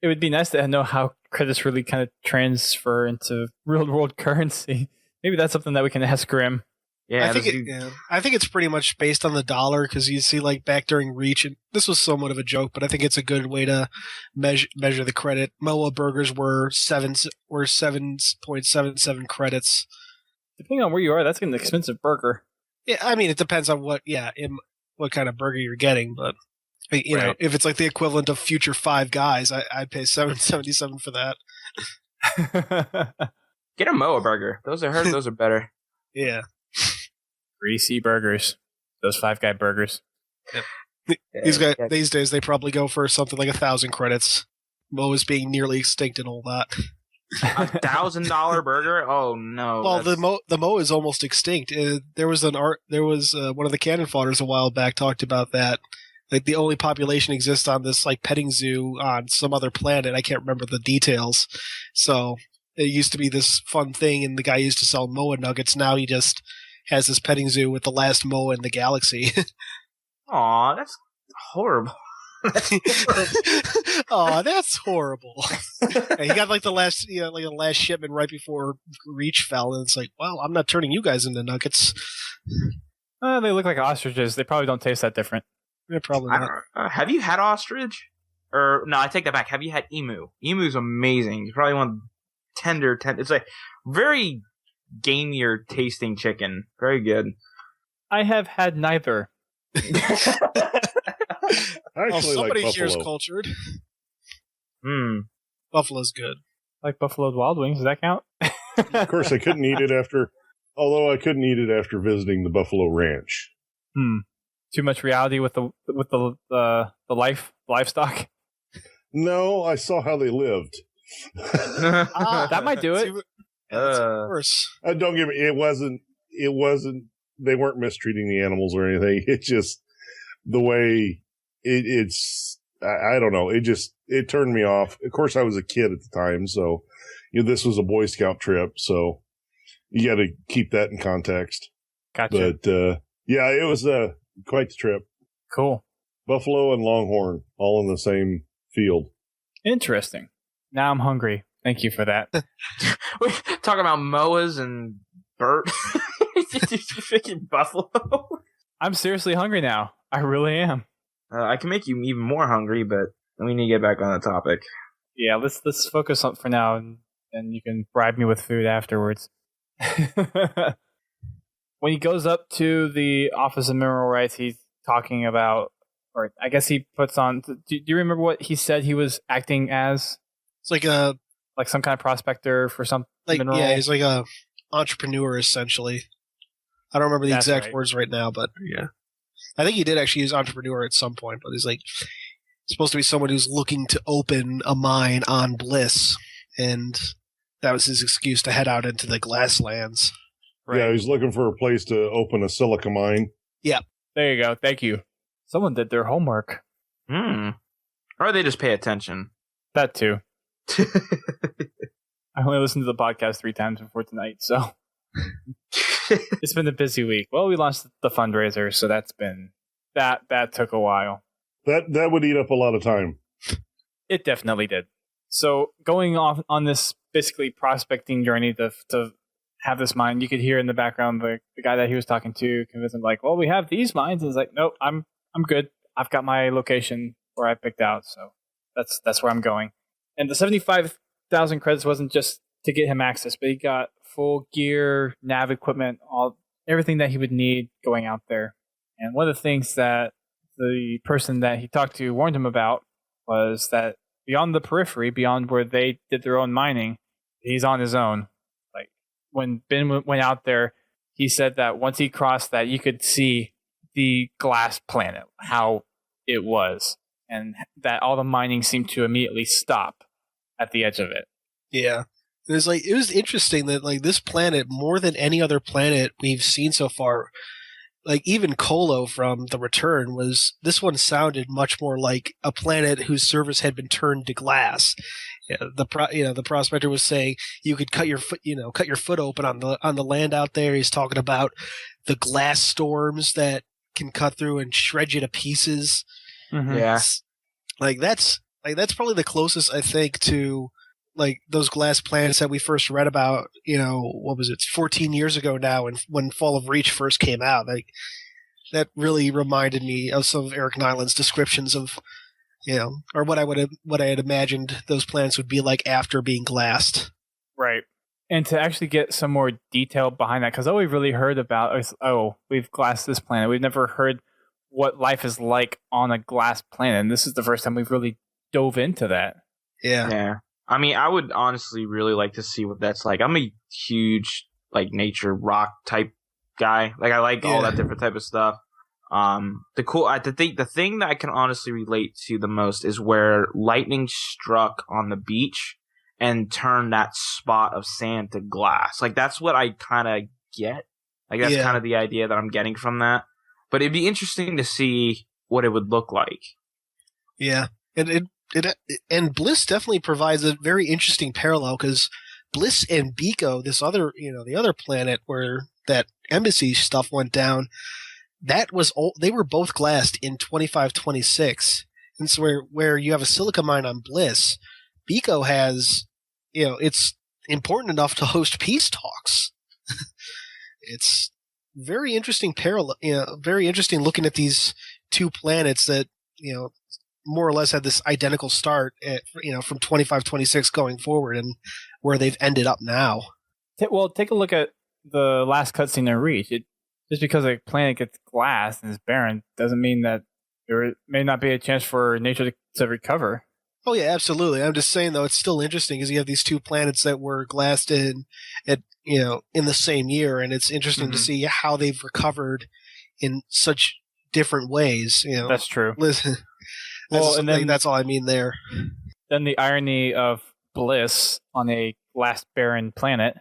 It would be nice to know how credits really kind of transfer into real-world currency. Maybe that's something that we can ask Grim. Yeah, I think it's pretty much based on the dollar, because you see, like, back during Reach, and this was somewhat of a joke, but I think it's a good way to measure the credit. Moa burgers were 7.77 credits. Depending on where you are, that's an expensive burger. Yeah, I mean, it depends on what kind of burger you're getting, but you know, if it's like the equivalent of Future Five Guys, I'd pay $7.77 for that. Get a Moa burger. Those are better. Yeah. Greasy burgers. Those Five Guy burgers. Yep. These days, they probably go for something like 1,000 credits. Moa's being nearly extinct and all that. $1,000 burger? Oh no! Well, the Moa is almost extinct. There was one of the cannon fodders a while back talked about that. Like the only population exists on this like petting zoo on some other planet. I can't remember the details. So it used to be this fun thing, and the guy used to sell Moa nuggets. Now he just has this petting zoo with the last Moa in the galaxy. Aw, that's horrible. Oh, that's horrible. And he got like the last shipment right before Reach fell, and it's like, well, I'm not turning you guys into nuggets. They look like ostriches. They probably don't taste that different. Yeah, probably not. Have you had ostrich? Or no, I take that back. Have you had emu? Emu's amazing. You probably want tender. It's like very gamier tasting chicken. Very good. I have had neither. Somebody like here's buffalo. cultured. Buffalo's good. Like Buffalo's Wild Wings. Does that count? Of course, I couldn't eat it after visiting the Buffalo Ranch. Too much reality with the livestock. No, I saw how they lived. That might do it. Worse. Don't get me. It wasn't. They weren't mistreating the animals or anything. It's just the way it's. I don't know. It turned me off. Of course, I was a kid at the time, so this was a Boy Scout trip, so you got to keep that in context. Gotcha. But yeah, it was quite the trip. Cool. Buffalo and Longhorn all in the same field. Interesting. Now I'm hungry. Thank you for that. We're talking about Moas and Bert. Freaking buffalo. I'm seriously hungry now. I really am. I can make you even more hungry, but we need to get back on the topic. Yeah, let's focus on for now, and you can bribe me with food afterwards. When he goes up to the Office of Mineral Rights, he's talking about, or I guess he puts on. Do you remember what he said he was acting as? It's like some kind of prospector for some mineral. Yeah, he's like a entrepreneur essentially. I don't remember the exact words right now, but yeah, I think he did actually use entrepreneur at some point. But he's like supposed to be someone who's looking to open a mine on Bliss, and that was his excuse to head out into the Glasslands. Right. Yeah, he's looking for a place to open a silica mine. Yeah. There you go. Thank you. Someone did their homework. Or they just pay attention. That too. I only listened to the podcast 3 times before tonight, so it's been a busy week. Well, we launched the fundraiser, so that's been that took a while. That would eat up a lot of time. It definitely did. So going off on this basically prospecting journey to have this mine, you could hear in the background the guy that he was talking to convince him like, well, we have these mines, and he's like, nope, I'm good. I've got my location where I picked out, so that's where I'm going. And the 75,000 credits wasn't just to get him access, but he got full gear, nav equipment, everything that he would need going out there. And one of the things that the person that he talked to warned him about was that beyond the periphery, beyond where they did their own mining, he's on his own. Like when Ben went out there, he said that once he crossed that, you could see the glass planet, how it was. and that all the mining seemed to immediately stop at the edge of it. Yeah. It was interesting that like this planet, more than any other planet we've seen so far, like even Colo from The Return this one sounded much more like a planet whose surface had been turned to glass. Yeah, the prospector was saying you could cut your foot open on the land out there. He's talking about the glass storms that can cut through and shred you to pieces. Mm-hmm. Yeah, that's probably the closest I think to like those glass planets that we first read about. What was it, 14 years ago now, when Fall of Reach first came out. Like that really reminded me of some of Eric Nyland's descriptions of. Or what I had imagined those planets would be like after being glassed. Right. And to actually get some more detail behind that, because all we've really heard about is, we've glassed this planet. We've never heard what life is like on a glass planet, and this is the first time we've really dove into that. Yeah. Yeah. I mean, I would honestly really like to see what that's like. I'm a huge like nature rock type guy. Like I like all that different type of stuff. The thing that I can honestly relate to the most is where lightning struck on the beach and turned that spot of sand to glass. Like that's what I kind of get. Like that's kind of the idea that I'm getting from that. But it'd be interesting to see what it would look like. Yeah, and Bliss definitely provides a very interesting parallel because Bliss and Biko, this other the other planet where that embassy stuff went down. They were both glassed in 2526. And so where you have a silica mine on Bliss, Biko has, it's important enough to host peace talks. It's very interesting parallel, very interesting looking at these two planets that, more or less had this identical start at, from 2526 going forward and where they've ended up now. Well, take a look at the last cutscene in Reach. Just because a planet gets glassed and is barren doesn't mean that there may not be a chance for nature to recover. Oh yeah, absolutely. I'm just saying though, it's still interesting because you have these two planets that were glassed in the same year, and it's interesting to see how they've recovered in such different ways. That's true. Listen, and then that's all I mean there. Then the irony of Bliss on a glass barren planet.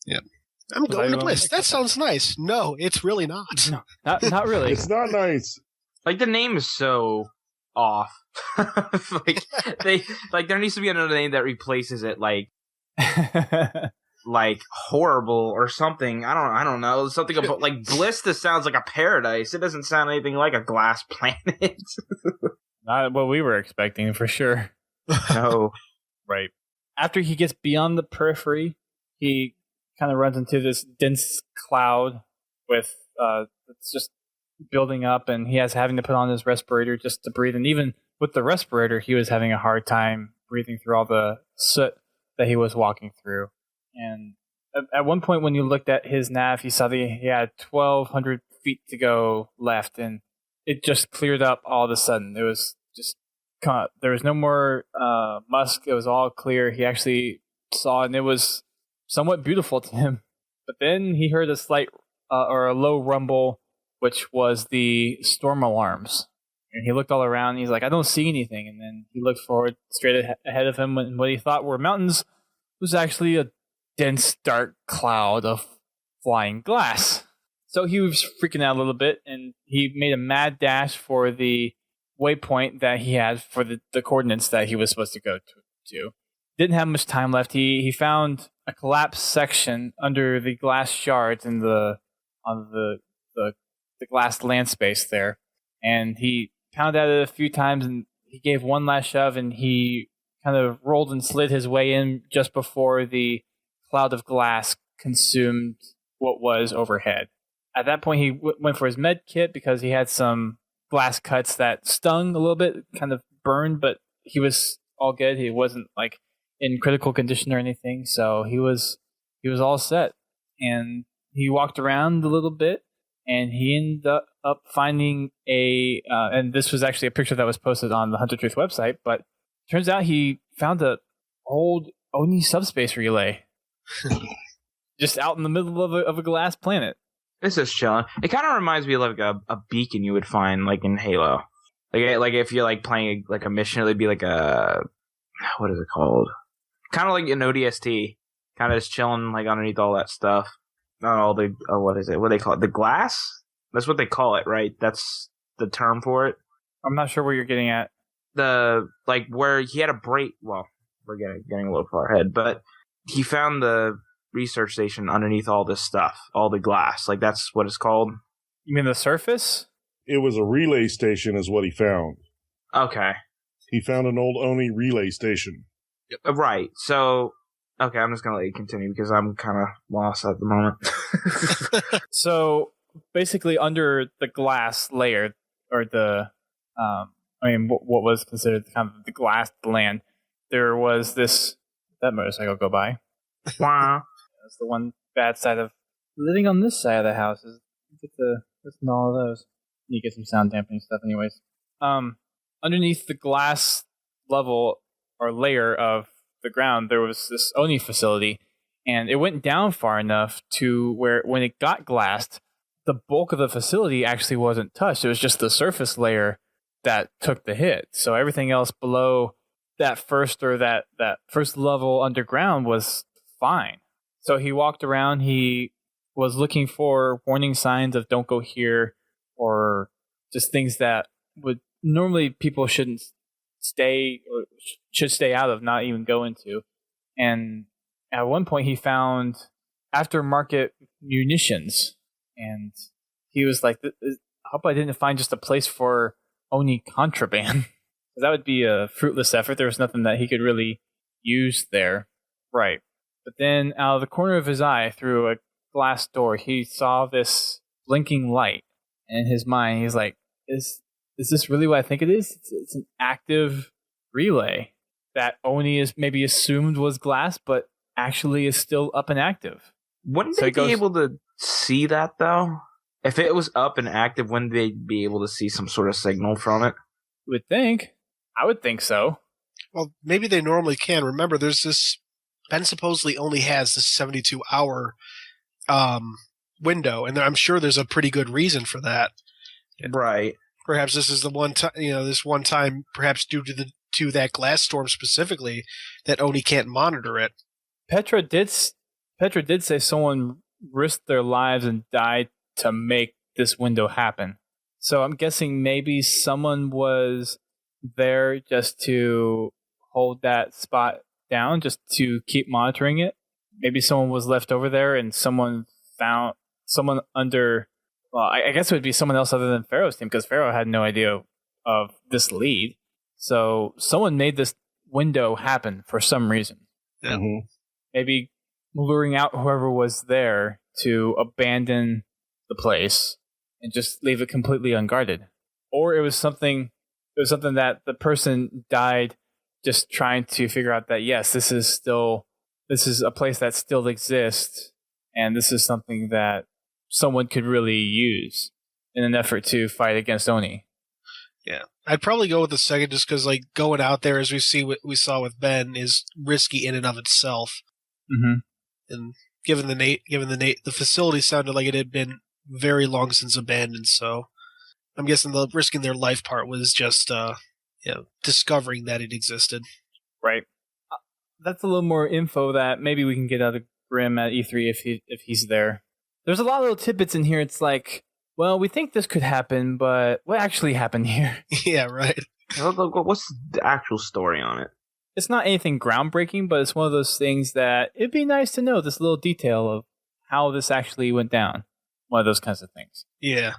Yeah. I'm going to Bliss. That sounds nice. No, it's really not. No, not really. It's not nice. Like the name is so off. There needs to be another name that replaces it, like horrible or something. I don't know. Something about like Bliss. This sounds like a paradise. It doesn't sound anything like a glass planet. Not what we were expecting for sure. No. Right. After he gets beyond the periphery, he kind of runs into this dense cloud with it's just building up, and he has having to put on his respirator just to breathe. And even with the respirator, he was having a hard time breathing through all the soot that he was walking through. And at one point, when you looked at his nav, he saw that he had 1,200 feet to go left, and it just cleared up all of a sudden. It was just there was no more musk. It was all clear. He actually saw it, and it was somewhat beautiful to him. But then he heard a slight or a low rumble, which was the storm alarms. And he looked all around, and he's like, I don't see anything. And then he looked forward straight ahead of him, and what he thought were mountains was actually a dense, dark cloud of flying glass. So he was freaking out a little bit, and he made a mad dash for the waypoint that he had for the coordinates that he was supposed to go to. Didn't have much time left. He found a collapsed section under the glass shards on the glass land space there, and he pounded at it a few times, and he gave one last shove, and he kind of rolled and slid his way in just before the cloud of glass consumed what was overhead. At that point, he went for his med kit because he had some glass cuts that stung a little bit, kind of burned, but he was all good. He wasn't like in critical condition or anything, so he was all set. And he walked around a little bit, and he ended up finding and this was actually a picture that was posted on the Hunter Truth website, but turns out he found a old Oni subspace relay just out in the middle of a glass planet. This is chilling. It kind of reminds me of like a beacon you would find like in Halo. Like if you're like playing like a mission, it'd be like a what is it called? Kind of like an ODST, kind of just chilling like underneath all that stuff. Not all the what is it? What do they call it? The glass? That's what they call it, right? That's the term for it. I'm not sure where you're getting at. The like where he had a break. Well, we're getting a little far ahead, but he found the research station underneath all this stuff, all the glass. Like that's what it's called. You mean the surface? It was a relay station, is what he found. Okay. He found an old Oni relay station. Right. So, okay, I'm just gonna let you continue because I'm kind of lost at the moment. So basically, under the glass layer, or the, what was considered kind of the glass land, there was this. That motorcycle go by. Wow. That's the one bad side of living on this side of the house. Is you get to listen to all of those. You get some sound dampening stuff, anyways. Underneath the glass level or layer of the ground, there was this Oni facility, and it went down far enough to where when it got glassed, the bulk of the facility actually wasn't touched. It was just the surface layer that took the hit. So everything else below that first level underground was fine. So he walked around. He was looking for warning signs of don't go here, or just things that would normally people shouldn't stay or should stay out of, not even go into. And at one point he found aftermarket munitions, and he was like, I hope I didn't find just a place for Oni contraband. That would be a fruitless effort. There was nothing that he could really use there. Right. But then out of the corner of his eye, through a glass door, he saw this blinking light. And in his mind, he's like, is this really what I think it is? It's an active relay that Oni is maybe assumed was glass, but actually is still up and active. Wouldn't they be able to see that, though? If it was up and active, wouldn't they be able to see some sort of signal from it? Would think. I would think so. Well, maybe they normally can. Remember, there's this... Ben supposedly only has this 72-hour window, and I'm sure there's a pretty good reason for that. Right. Perhaps this is the one time, this one time, perhaps due to that glass storm specifically, that Oni can't monitor it. Petra did say someone risked their lives and died to make this window happen. So I'm guessing maybe someone was there just to hold that spot down, just to keep monitoring it. Maybe someone was left over there and someone found someone under... Well, I guess it would be someone else other than FERO's team, because FERO had no idea of this lead. So someone made this window happen for some reason. Yeah. Mm-hmm. Maybe luring out whoever was there to abandon the place and just leave it completely unguarded. Or it was something that the person died just trying to figure out that, yes, this is a place that still exists, and this is something that someone could really use in an effort to fight against Oni. Yeah, I'd probably go with the second, just because like going out there, as we saw with Ben, is risky in and of itself. Mm-hmm. And given the facility sounded like it had been very long since abandoned, so I'm guessing the risking their life part was just discovering that it existed. Right. That's a little more info that maybe we can get out of Grim at E3 if he's there. There's a lot of little tidbits in here. It's like, well, we think this could happen, but what actually happened here? Yeah, right. What's the actual story on it? It's not anything groundbreaking, but it's one of those things that it'd be nice to know this little detail of how this actually went down. One of those kinds of things. Yeah.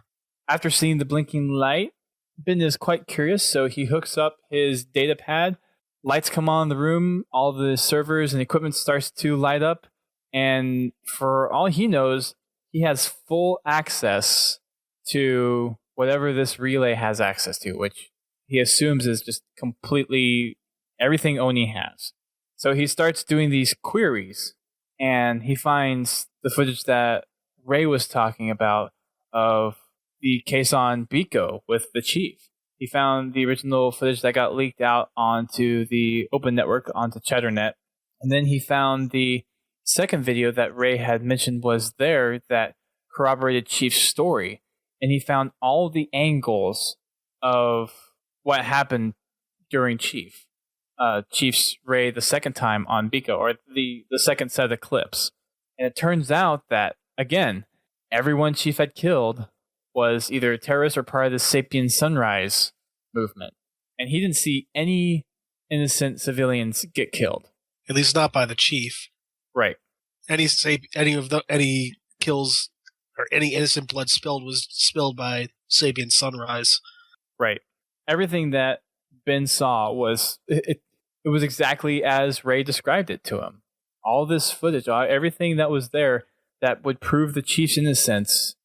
After seeing the blinking light, Ben is quite curious, so he hooks up his data pad. Lights come on in the room, all the servers and equipment starts to light up, and for all he knows, he has full access to whatever this relay has access to, which he assumes is just completely everything Oni has. So he starts doing these queries, and he finds the footage that Ray was talking about of the case on Biko with the chief. He found the original footage that got leaked out onto the open network, onto Chatternet. And then he found the second video that Ray had mentioned was there that corroborated Chief's story. And he found all the angles of what happened during Chief's raid the second time on Biko, or the second set of clips. And it turns out that, again, everyone Chief had killed was either terrorists or part of the Sapien Sunrise movement. And he didn't see any innocent civilians get killed. At least not by the Chief. Right. Any kills or any innocent blood spilled was spilled by Sapien Sunrise. Right. Everything that Ben saw was it was exactly as Ray described it to him. All this footage, everything that was there that would prove the Chief's innocence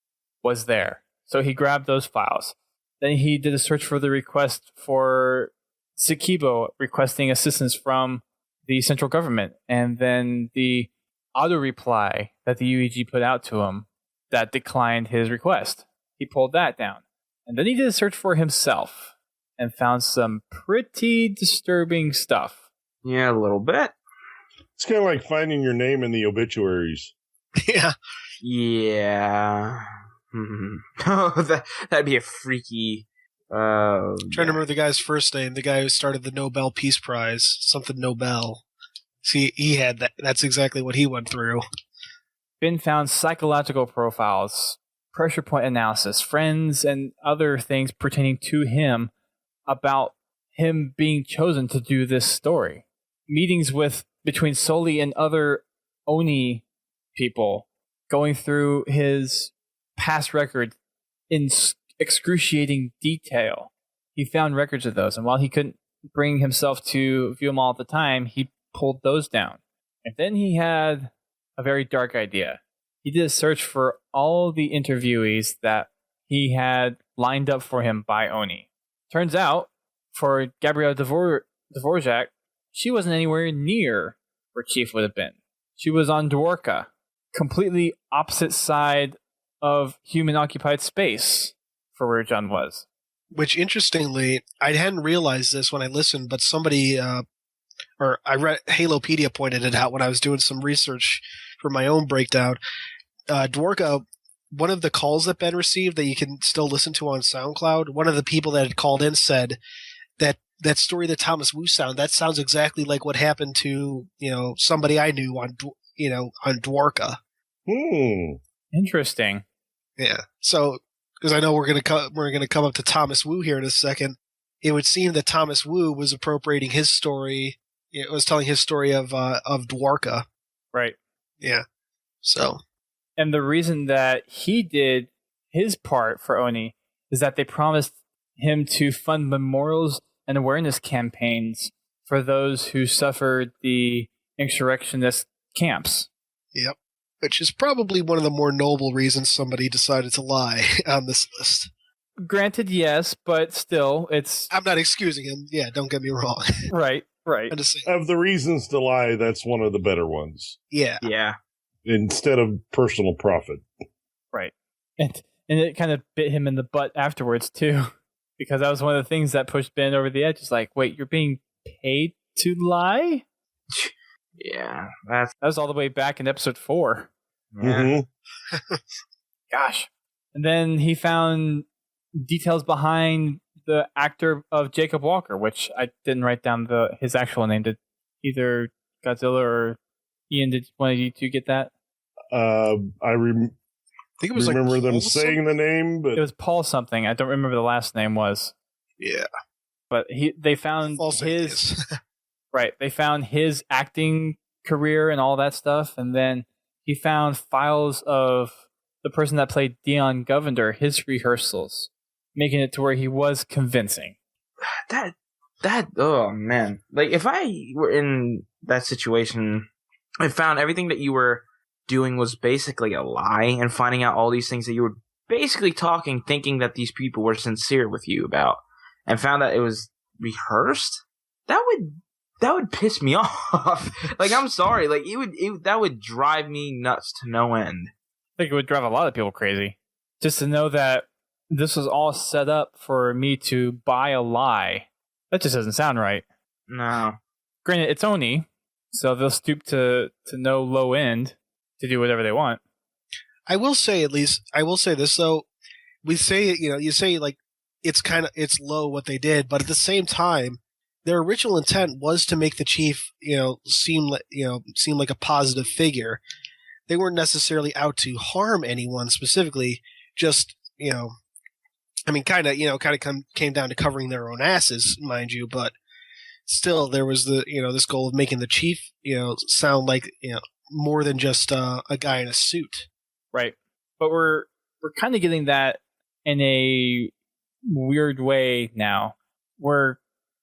was there. So he grabbed those files. Then he did a search for the request for Sikibo requesting assistance from the central government, and then the auto reply that the UEG put out to him that declined his request. He pulled that down. And then he did a search for himself and found some pretty disturbing stuff. Yeah, a little bit. It's kind of like finding your name in the obituaries. Yeah. Yeah. Oh, that'd be a freaky... I'm trying to remember the guy's first name, the guy who started the Nobel Peace Prize, something Nobel. See, he had that. That's exactly what he went through. Ben found psychological profiles, pressure point analysis, friends, and other things pertaining to him about him being chosen to do this story. Meetings between Soli and other Oni people, going through his past record in excruciating detail. He found records of those, and while he couldn't bring himself to view them all at the time, he pulled those down. And then he had a very dark idea. He did a search for all the interviewees that he had lined up for him by Oni. Turns out, for Gabrielle Dvorak, she wasn't anywhere near where Chief would have been. She was on Dworka, completely opposite side of human-occupied space for where John was. Which, interestingly, I hadn't realized this when I listened, but somebody, or I read, Halopedia pointed it out when I was doing some research for my own breakdown. Dworka, one of the calls that Ben received that you can still listen to on SoundCloud, one of the people that had called in said that story that Thomas Wu that sounds exactly like what happened to, somebody I knew on Dworka. Interesting. Yeah. So, because I know we're gonna come up to Thomas Wu here in a second. It would seem that Thomas Wu was appropriating his story. It was telling his story of Dworka. Right. Yeah. So. And the reason that he did his part for Oni is that they promised him to fund memorials and awareness campaigns for those who suffered the insurrectionist camps. Yep. Which is probably one of the more noble reasons somebody decided to lie on this list. Granted, yes, but still, it's... I'm not excusing him. Yeah, don't get me wrong. Right. Of the reasons to lie, that's one of the better ones. Yeah. Yeah. Instead of personal profit. Right. And it kind of bit him in the butt afterwards, too. Because that was one of the things that pushed Ben over the edge. It's like, wait, you're being paid to lie? Yeah, that was all the way back in episode 4. Yeah. Mm-hmm. Gosh. And then he found details behind the actor of Jacob Walker, which I didn't write down his actual name. Did either Godzilla or Ian, did one of you two get that? I think it was remember like them saying the name, but it was Paul something. I don't remember the last name was. Yeah. But they found his... Right. They found his acting career and all that stuff, and then he found files of the person that played Dion Govender, his rehearsals, making it to where he was convincing. That oh man. Like, if I were in that situation, I found everything that you were doing was basically a lie, and finding out all these things that you were basically thinking that these people were sincere with you about, and found that it was rehearsed, that would piss me off. Like, I'm sorry. Like, that would drive me nuts to no end. I think it would drive a lot of people crazy. Just to know that this was all set up for me to buy a lie. That just doesn't sound right. No. Granted, it's Oni, so they'll stoop to no low end to do whatever they want. I will say this, though. We say, you say, like, it's low what they did, but at the same time, their original intent was to make the chief, seem like a positive figure. They weren't necessarily out to harm anyone specifically. Just kind of came down to covering their own asses, mind you. But still, there was this goal of making the chief, sound like more than just a guy in a suit. Right, but we're kind of getting that in a weird way now.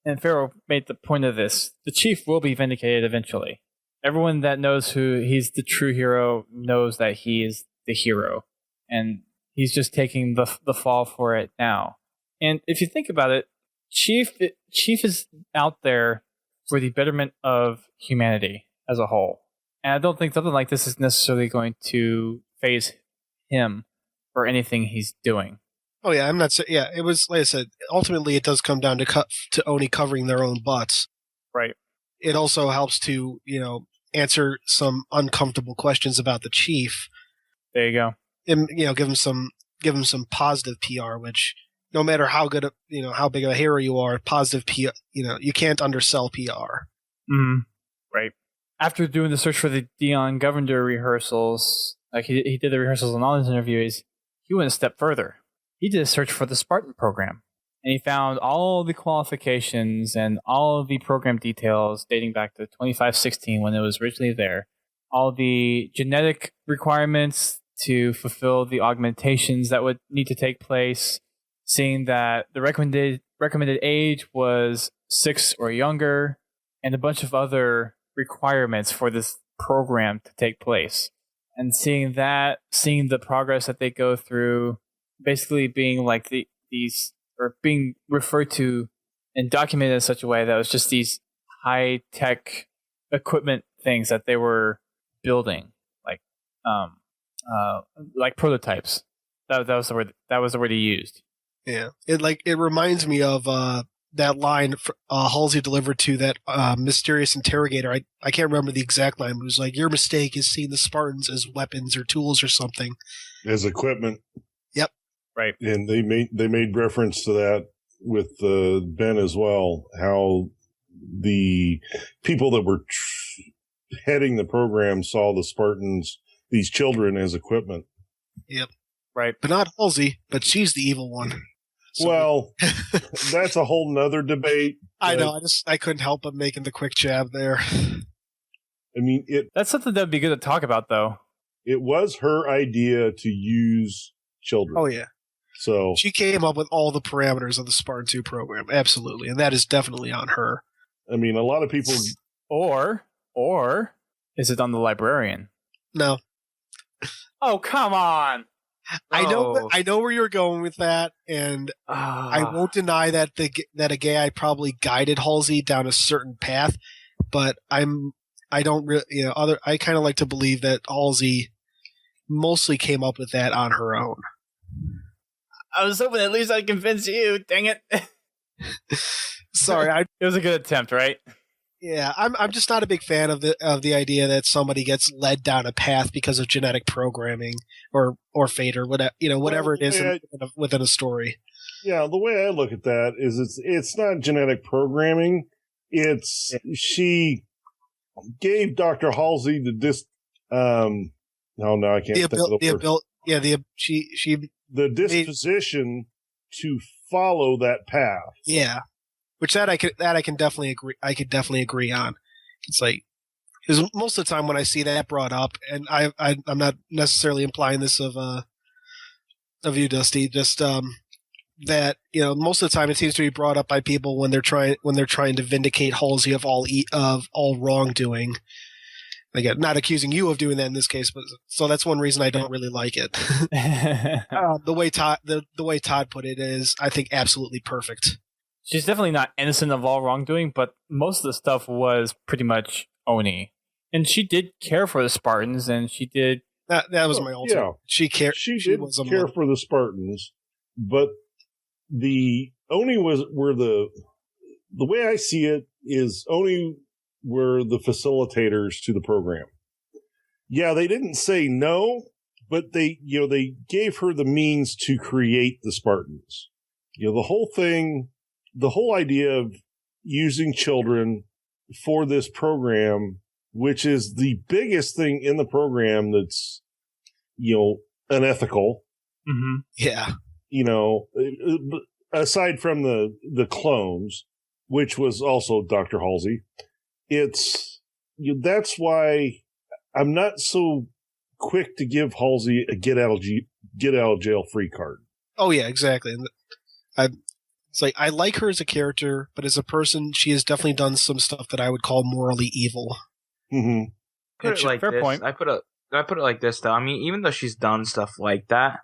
And FERO made the point of this. The chief will be vindicated eventually. Everyone that knows who he's the true hero knows that he is the hero, and he's just taking the fall for it now. And if you think about it, Chief is out there for the betterment of humanity as a whole. And I don't think something like this is necessarily going to phase him or anything he's doing. Oh yeah, I'm not saying. Yeah, it was like I said. Ultimately, it does come down to Oni covering their own butts. Right. It also helps to answer some uncomfortable questions about the chief. There you go. And give him some positive PR, which no matter how good how big of a hero you are, positive PR. You can't undersell PR. Mm. Right. After doing the search for the Dion Governor rehearsals, like he did the rehearsals and all his interviews, he went a step further. He did a search for the Spartan program, and he found all the qualifications and all of the program details dating back to 2516 when it was originally there, all the genetic requirements to fulfill the augmentations that would need to take place, seeing that the recommended age was 6 or younger, and a bunch of other requirements for this program to take place. And seeing the progress that they go through, basically being like these, or being referred to and documented in such a way that was just these high-tech equipment things that they were building, like prototypes. That was the word. That was the word he used. Yeah, it reminds me of that line Halsey delivered to that mysterious interrogator. I can't remember the exact line, but it was like, "Your mistake is seeing the Spartans as weapons or tools or something." As equipment. Yep. Right. And they made reference to that with Ben as well, how the people that were heading the program saw the Spartans, these children, as equipment. Yep. Right. But not Halsey, but she's the evil one. So well, that's a whole nother debate. I know. I couldn't help but making the quick jab there. I mean, that's something that would be good to talk about, though. It was her idea to use children. Oh, yeah. So she came up with all the parameters of the Spartan 2 program. Absolutely. And that is definitely on her. I mean, a lot of people... Or is it on the librarian? No. Oh, come on. I know where you're going with that, and I won't deny that that a guy probably guided Halsey down a certain path, but I kind of like to believe that Halsey mostly came up with that on her own. I was hoping at least I'd convince you. Dang it! Sorry, it was a good attempt, right? Yeah, I'm just not a big fan of the idea that somebody gets led down a path because of genetic programming or fate or whatever it is within a story. Yeah, the way I look at that is it's not genetic programming. It's she gave Dr. Halsey the disposition to follow that path. Yeah. Which I could definitely agree. I could definitely agree on. It's like, because most of the time when I see that brought up, and I'm not necessarily implying this of you, Dusty, just that most of the time it seems to be brought up by people when they're trying to vindicate Halsey of all wrongdoing. Again, not accusing you of doing that in this case, but so that's one reason I don't really like it. The way Todd put it is, I think, absolutely perfect. She's definitely not innocent of all wrongdoing, but most of the stuff was pretty much Oni. And she did care for the Spartans, and she did... That was my ultimate. Yeah. She cared. She did care for the Spartans, but the Oni were the way I see it is Oni were the facilitators to the program. Yeah, they didn't say no, but they gave her the means to create the Spartans. the whole idea of using children for this program, which is the biggest thing in the program that's, unethical. Mm-hmm. Yeah. Aside from the clones, which was also Dr. Halsey, that's why I'm not so quick to give Halsey a get out of jail free card. Oh yeah, exactly. It's like I like her as a character, but as a person, she has definitely done some stuff that I would call morally evil. Mm-hmm. Put it like fair this. point. I put it like this though. I mean, even though she's done stuff like that,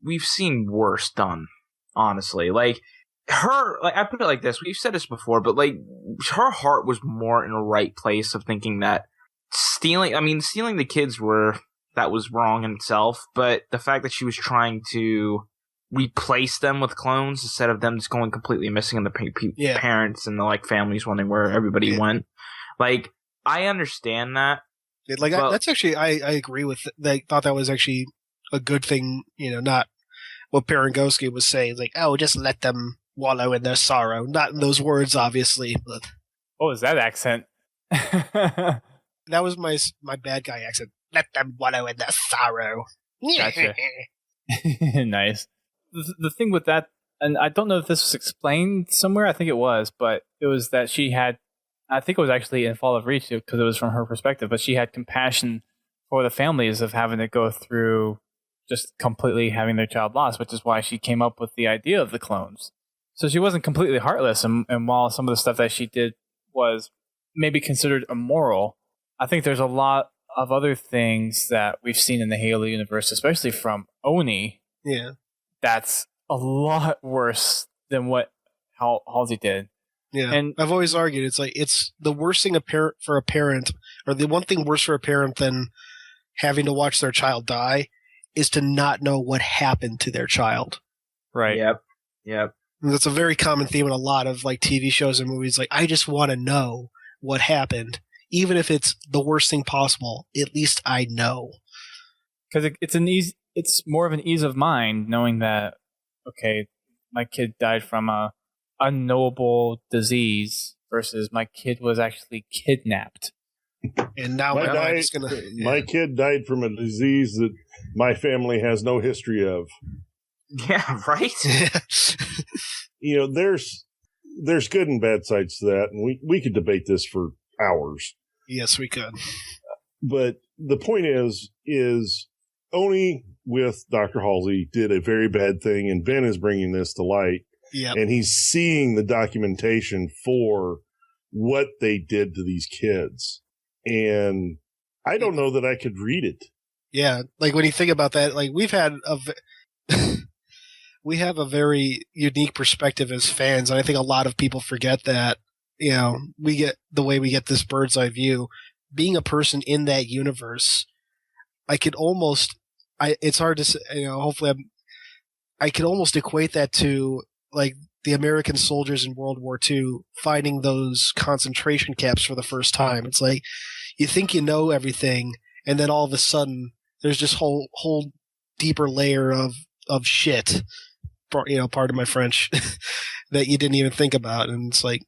we've seen worse done. Honestly, like I put it like this. We've said this before, but like her heart was more in a right place of thinking that stealing the kids was wrong in itself, but the fact that she was trying to replace them with clones instead of them just going completely missing and the parents and the families wondering where everybody went. Like, I understand that. That's actually, I agree with it. I thought that was actually a good thing, not what Parangowski was saying. Like, oh, just let them wallow in their sorrow. Not in those words, obviously, but. What was that accent? That was my bad guy accent. Let them wallow in their sorrow. Gotcha. Nice. The thing with that, and I don't know if this was explained somewhere, I think it was, but it was that she had, I think it was actually in Fall of Reach because it was from her perspective, but she had compassion for the families of having to go through just completely having their child lost, which is why she came up with the idea of the clones. So she wasn't completely heartless, and while some of the stuff that she did was maybe considered immoral, I think there's a lot of other things that we've seen in the Halo universe, especially from Oni. Yeah. That's a lot worse than what Halsey did. Yeah. And I've always argued it's the worst thing for a parent, or the one thing worse for a parent than having to watch their child die is to not know what happened to their child. Right. Yep. And that's a very common theme in a lot of TV shows and movies. Like, I just want to know what happened. Even if it's the worst thing possible, at least I know. Because it's more of an ease of mind knowing that, okay, my kid died from a unknowable disease versus my kid was actually kidnapped. And now my kid died from a disease that my family has no history of. Yeah, right? There's good and bad sides to that, and we could debate this for hours. Yes, we could. But the point is Oni with Dr. Halsey did a very bad thing, and Ben is bringing this to light. Yep. And he's seeing the documentation for what they did to these kids. And I don't know that I could read it. Yeah, when you think about that, we've had we have a very unique perspective as fans, and I think a lot of people forget that. We get this bird's eye view. Being a person in that universe, it's hard to say, hopefully I could almost equate that to the American soldiers in World War II finding those concentration camps for the first time. It's like, you think you know everything, and then all of a sudden there's just whole deeper layer of shit, pardon my French, that you didn't even think about. And it's like,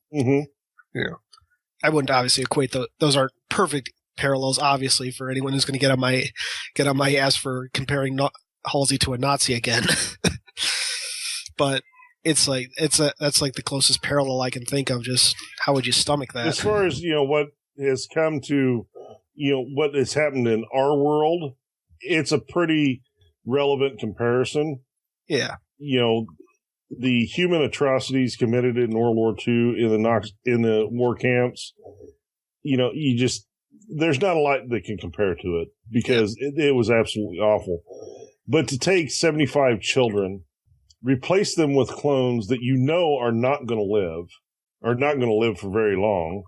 I wouldn't obviously equate those aren't perfect parallels, obviously, for anyone who's going to get on my ass for comparing Halsey to a Nazi again. But that's the closest parallel I can think of. Just how would you stomach that? As far as what has come to what has happened in our world, it's a pretty relevant comparison. Yeah. The human atrocities committed in World War II in the war camps, there's not a lot that can compare to it because it was absolutely awful. But to take 75 children, replace them with clones that are not going to live for very long.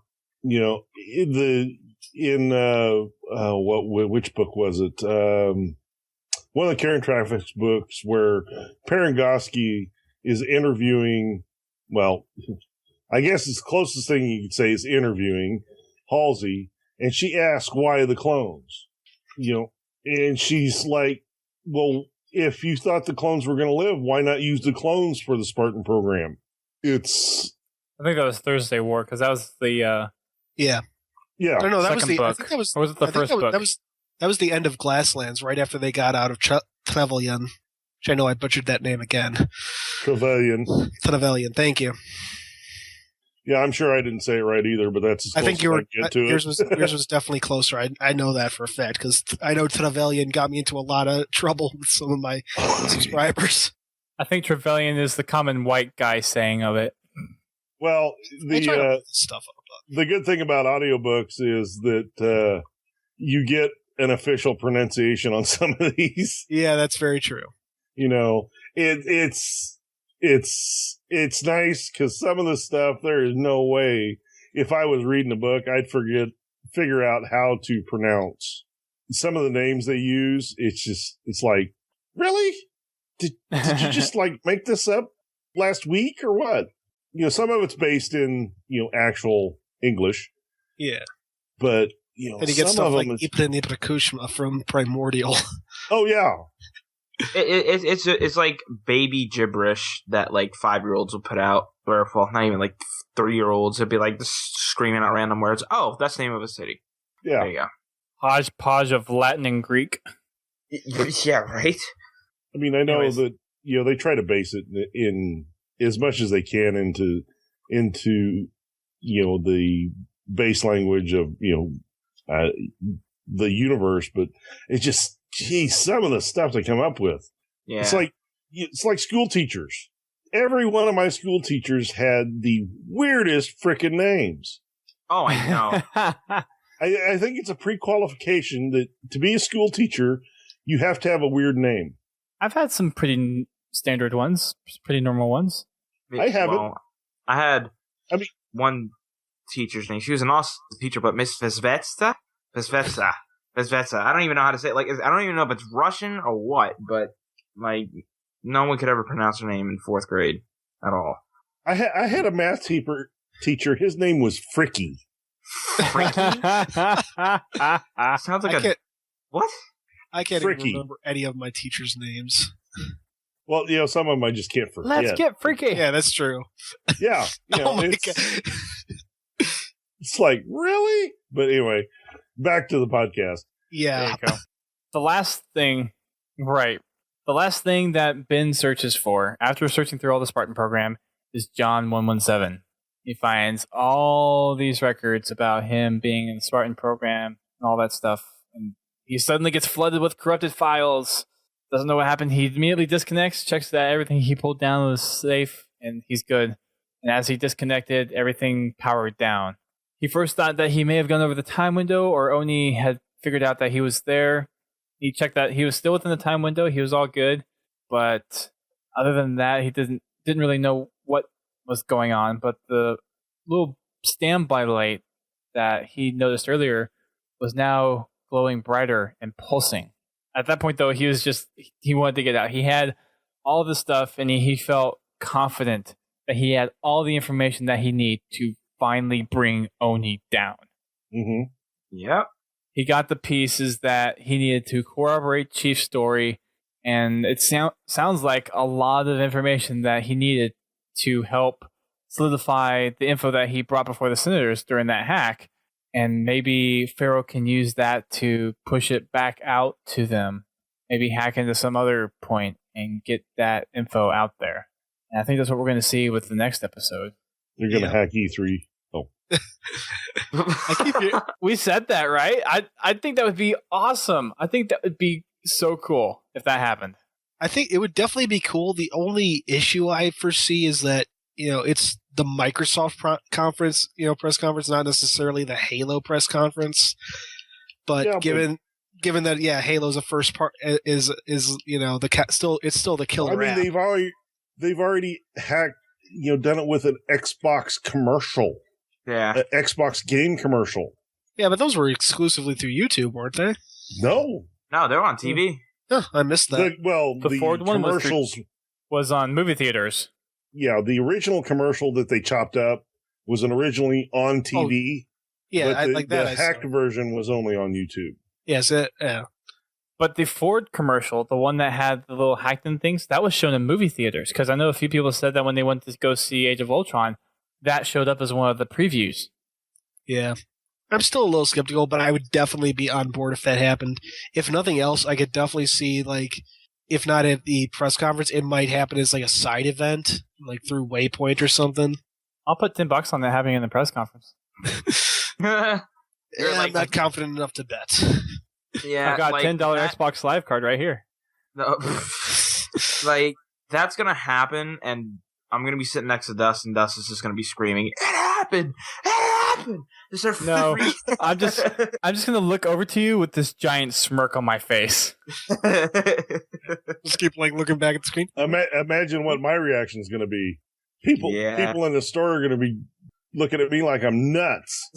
Which book was it? One of the Karen Traffic's books where Parangowski is interviewing, well, I guess it's the closest thing you could say is interviewing Halsey, and she asks why the clones, and she's like, well, if you thought the clones were going to live, why not use the clones for the Spartan program? I think that was Thursday War, because that was the yeah. No, that was the book. I think that was, or was it the first book? That was the end of Glasslands, right after they got out of Trevelyan. Which I know I butchered that name again. Trevelyan. Thank you. Yeah, I'm sure I didn't say it right either, but that's as close I think you were. Yours it. was definitely closer. I know that for a fact because I know Trevelyan got me into a lot of trouble with some of my subscribers. I think Trevelyan is the common white guy saying of it. Well, the stuff up. The good thing about audiobooks is that you get an official pronunciation on some of these. Yeah, that's very true. You know, it's nice because some of the stuff, there is no way if I was reading a book, I'd figure out how to pronounce some of the names they use. It's like, really? Did you just like make this up last week or what? You know, some of it's based in, actual English. Yeah. But, and you get stuff like Iprekushma from Primordial. Oh, yeah. It's like baby gibberish that like 5-year-olds will put out, or well, not even like 3-year-olds. It'd be like just screaming out random words. Oh, that's the name of a city. Yeah, there you go. Hodgepodge of Latin and Greek. Yeah, right. I mean, I know that they try to base it in as much as they can into the base language of the universe, but it's just. Geez, some of the stuff they come up with. Yeah. It's like school teachers. Every one of my school teachers had the weirdest freaking names. Oh, I know. I think it's a pre-qualification that to be a school teacher, you have to have a weird name. I've had some pretty standard ones, pretty normal ones. I haven't. Well, I had one teacher's name. She was an awesome teacher, but Miss Vesvetsa. I don't even know how to say it. Like, I don't even know if it's Russian or what, but like, no one could ever pronounce her name in 4th grade at all. I had a math teacher. His name was Fricky. Sounds like what? I can't even remember any of my teachers' names. Well, some of them I just can't forget. Let's get freaky. Yeah, that's true. Yeah. Oh my God. It's like, really? But anyway, back to the podcast. Yeah. There you go. The last thing that Ben searches for after searching through all the Spartan program is John 117. He finds all these records about him being in the Spartan program and all that stuff. And he suddenly gets flooded with corrupted files. Doesn't know what happened. He immediately disconnects, checks that everything he pulled down was safe, and he's good. And as he disconnected, everything powered down. He first thought that he may have gone over the time window, or Oni had figured out that he was there. He checked that he was still within the time window. He was all good. But other than that, he didn't really know what was going on. But the little standby light that he noticed earlier was now glowing brighter and pulsing. At that point, though, he wanted to get out. He had all the stuff, and he felt confident that he had all the information that he needed to finally bring Oni down. Mm-hmm. Yep. He got the pieces that he needed to corroborate Chief's story, and it sounds like a lot of information that he needed to help solidify the info that he brought before the senators during that hack. And maybe FERO can use that to push it back out to them. Maybe hack into some other point and get that info out there. And I think that's what we're going to see with the next episode. You're going to hack E3. Oh. We said that, right? I think that would be awesome. I think that would be so cool if that happened. I think it would definitely be cool. The only issue I foresee is that, it's the Microsoft conference, press conference, not necessarily the Halo press conference. But given that, Halo's the first part is it's still the killer. I mean, app. they've already hacked, done it with an Xbox commercial. Yeah. An Xbox game commercial. Yeah, but those were exclusively through YouTube, weren't they? No, they're on TV. Oh, I missed that. The Ford one was on movie theaters. Yeah, the original commercial that they chopped up was originally on TV. Yeah, but the hacked version was only on YouTube. Yes, yeah. But the Ford commercial, the one that had the little Hackton things, that was shown in movie theaters. Because I know a few people said that when they went to go see Age of Ultron, that showed up as one of the previews. Yeah. I'm still a little skeptical, but I would definitely be on board if that happened. If nothing else, I could definitely see, like, if not at the press conference, it might happen as like a side event, like through Waypoint or something. I'll put $10 on that happening in the press conference. I'm not confident enough to bet. Yeah, I've got a $10 Xbox Live card right here. No, like, that's gonna happen, and I'm gonna be sitting next to Dust, and Dust is just gonna be screaming, "It happened! It happened!" No, I'm just gonna look over to you with this giant smirk on my face. Just keep like looking back at the screen. Imagine what my reaction is gonna be. People in the store are gonna be looking at me like I'm nuts.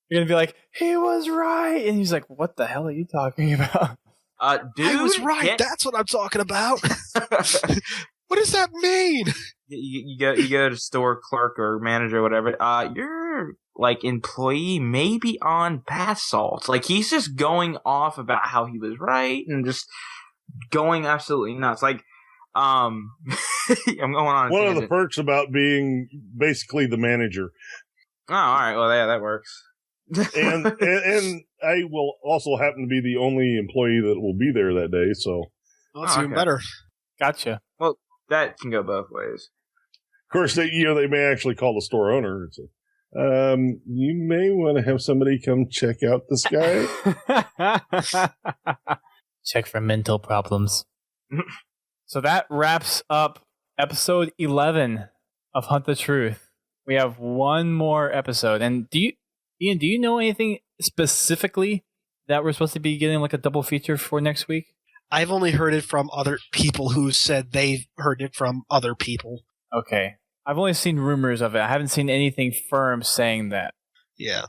You're going to be like, he was right. And he's like, what the hell are you talking about? Dude, I was right. That's what I'm talking about. What does that mean? You go to store clerk or manager or whatever. Your like employee may be on bath salts. Like, he's just going off about how he was right and just going absolutely nuts. Like, I'm going on. One of the perks about being basically the manager. Oh, all right. Well, yeah, that works. and I will also happen to be the only employee that will be there that day, so that's even better. Gotcha. Well, that can go both ways. Of course, they may actually call the store owner and say, "You may want to have somebody come check out this guy." Check for mental problems. So that wraps up episode 11 of Hunt the Truth. We have one more episode, and Ian, do you know anything specifically that we're supposed to be getting like a double feature for next week? I've only heard it from other people who said they've heard it from other people. Okay. I've only seen rumors of it. I haven't seen anything firm saying that. Yeah.